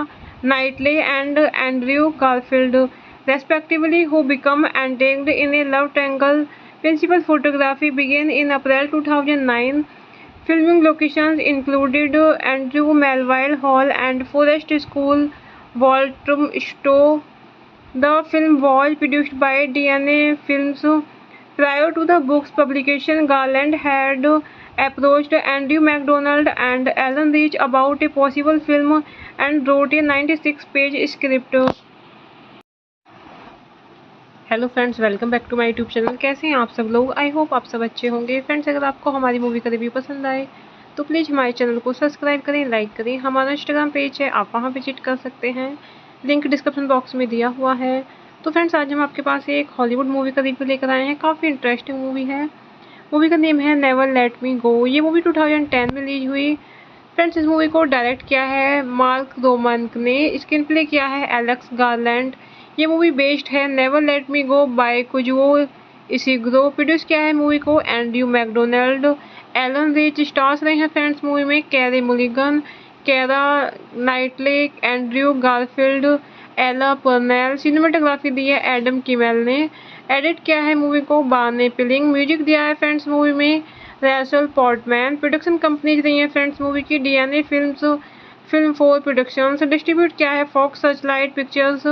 Knightley, and Andrew Garfield, respectively, who become entangled in a love triangle. Principal photography began in April 2009. Filming locations included Andrew Melville Hall and Forest School, Walter Stowe. The film was produced by DNA Films. Prior to the book's publication, Garland had approached Andrew MacDonald and Alan Rich about a possible film and wrote a 96-page script. Hello friends, welcome back to my YouTube channel. कैसे हैं आप सब लोग? आई होप आप सब अच्छे होंगे। फ्रेंड्स, अगर आपको हमारी मूवी का रिव्यू पसंद आए तो प्लीज़ हमारे चैनल को सब्सक्राइब करें, लाइक करें। हमारा इंस्टाग्राम पेज है, आप वहां विजिट कर सकते हैं, लिंक डिस्क्रिप्शन बॉक्स में दिया हुआ है। तो फ्रेंड्स, आज हम आपके पास एक हॉलीवुड मूवी का रिव्यू लेकर आए हैं। काफ़ी इंटरेस्टिंग मूवी है। मूवी का नेम है नेवर लेट मी गो। ये मूवी 2010 में रिलीज हुई। फ्रेंड्स, इस मूवी को डायरेक्ट किया है मार्क रोमांक ने, स्क्रीन प्ले किया है एलेक्स गारलैंड। ये मूवी बेस्ड है never let me go by Kazuo Ishiguro. Produce किया है मूवी को Andrew McDonald. Allon Reich stars रहे हैं फ्रेंड्स मूवी में Carey Mulligan, Keira Knightley, Andrew Garfield, Ella Purnell. Cinematography दी है एडम किमेल ने। एडिट किया है मूवी को बार्ने पिलिंग। म्यूजिक दिया है फ्रेंड्स मूवी में रैसल पोर्टमैन। प्रोडक्शन कंपनीज रही है फ्रेंड्स मूवी की DNA films, film 4 productions. Distribute किया है Fox Searchlight pictures.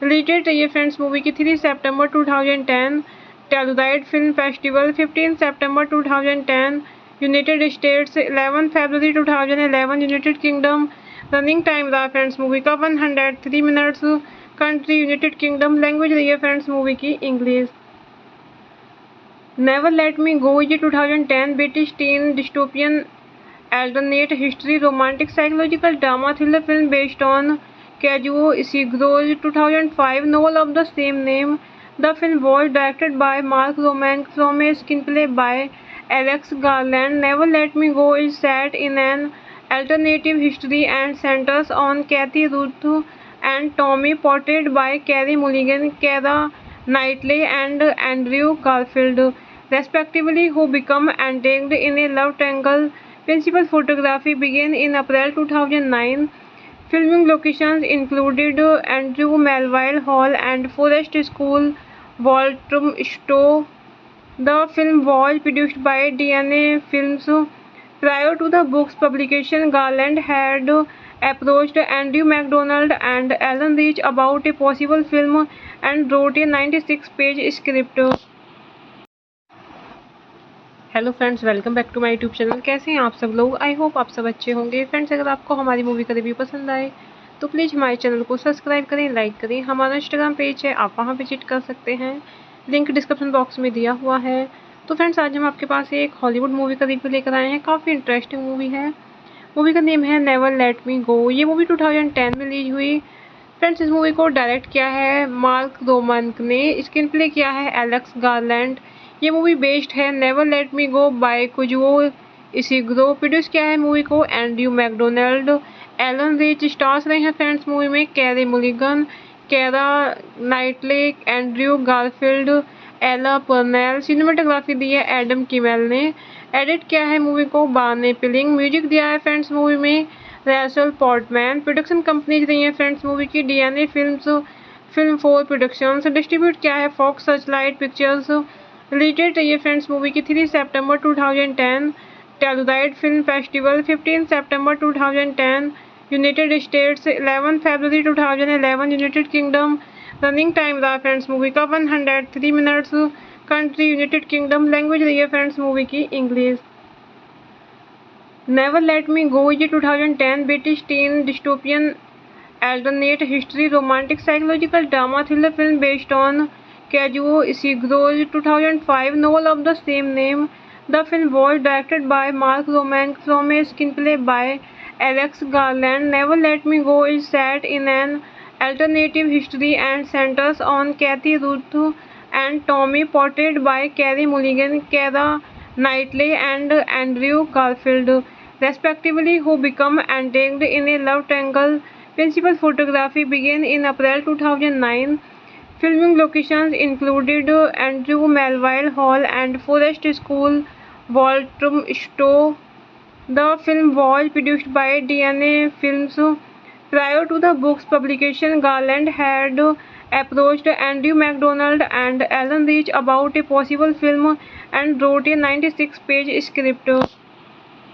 Release date रही है फ्रेंड्स मूवी की 3 सितंबर 2010। टेलुराइड फिल्म फेस्टिवल 15 सितंबर 2010। यूनाइटेड स्टेट्स 11 फरवरी 2011। United Kingdom. रनिंग टाइम रहा फ्रेंड्स मूवी का 103 minutes. Country United Kingdom. Language रही है फ्रेंड्स मूवी की इंग्लिश। नेवर लेट मी गो ये 2010 British teen dystopian alternate history romantic psychological drama thriller film based on Kazuo Ishiguro's 2005 novel of the same name. The film was directed by Mark Romanek from a screenplay by Alex Garland. Never Let Me Go is set in an alternative history and centers on Kathy Ruth and Tommy, portrayed by Carey Mulligan, Keira Knightley, and Andrew Garfield, respectively, who become entangled in a love triangle. Principal photography began in April 2009. Filming locations included Andrew Melville Hall and Forest School, Walthamstow. The film was produced by DNA Films. Prior to the book's publication, Garland had approached Andrew MacDonald and Alan Rich about a possible film and wrote a 96-page script. Hello friends, welcome back to my YouTube channel. कैसे हैं आप सब लोग? आई होप आप सब अच्छे होंगे। फ्रेंड्स, अगर आपको हमारी मूवी का रिव्यू पसंद आए तो प्लीज़ हमारे चैनल को सब्सक्राइब करें, लाइक करें। हमारा इंस्टाग्राम पेज है, आप वहां विजिट कर सकते हैं, लिंक डिस्क्रिप्शन बॉक्स में दिया हुआ है। तो फ्रेंड्स, आज हम आपके पास एक हॉलीवुड मूवी का रिव्यू लेकर आए हैं। काफ़ी इंटरेस्टिंग मूवी है। मूवी का नेम है नेवर लेट मी गो। ये मूवी 2010 में रिलीज हुई। फ्रेंड्स, इस मूवी को डायरेक्ट किया है मार्क रोमांक ने, स्क्रीन प्ले किया है एलेक्स गारलैंड। ये मूवी बेस्ड है never let me go by Kazuo Ishiguro. Produce किया है मूवी को Andrew McDonald. Allon Reich stars रहे हैं फ्रेंड्स मूवी में Carey Mulligan, Keira Knightley, Andrew Garfield, Ella Purnell. Cinematography दी है एडम किमेल ने। एडिट किया है मूवी को बार्ने पिलिंग। म्यूजिक दिया है फ्रेंड्स मूवी में रैसल पोर्टमैन। प्रोडक्शन कंपनीज रही है फ्रेंड्स मूवी की DNA films, film 4 productions. Distribute किया है Fox Searchlight pictures. Release date रही है फ्रेंड्स मूवी की 3 सितंबर 2010। टेलुराइड फिल्म फेस्टिवल 15 सितंबर 2010। यूनाइटेड स्टेट्स 11 फरवरी 2011। United Kingdom. रनिंग टाइम रहा फ्रेंड्स मूवी का 103 minutes. Country United Kingdom. Language रही है फ्रेंड्स मूवी की इंग्लिश। नेवर लेट मी गो ये 2010 British teen dystopian alternate history romantic psychological drama thriller film based on Kazuo Ishiguro's 2005 novel of the same name. The film was directed by Mark Romanek from a screenplay by Alex Garland. Never Let Me Go is set in an alternative history and centers on Kathy Ruth and Tommy, portrayed by Carey Mulligan, Keira Knightley, and Andrew Garfield, respectively, who become entangled in a love triangle. Principal photography began in April 2009. Filming locations included Andrew Melville Hall and Forest School, Walthamstow. The film was produced by DNA Films. Prior to the book's publication, Garland had approached Andrew MacDonald and Alan Rich about a possible film and wrote a 96-page script.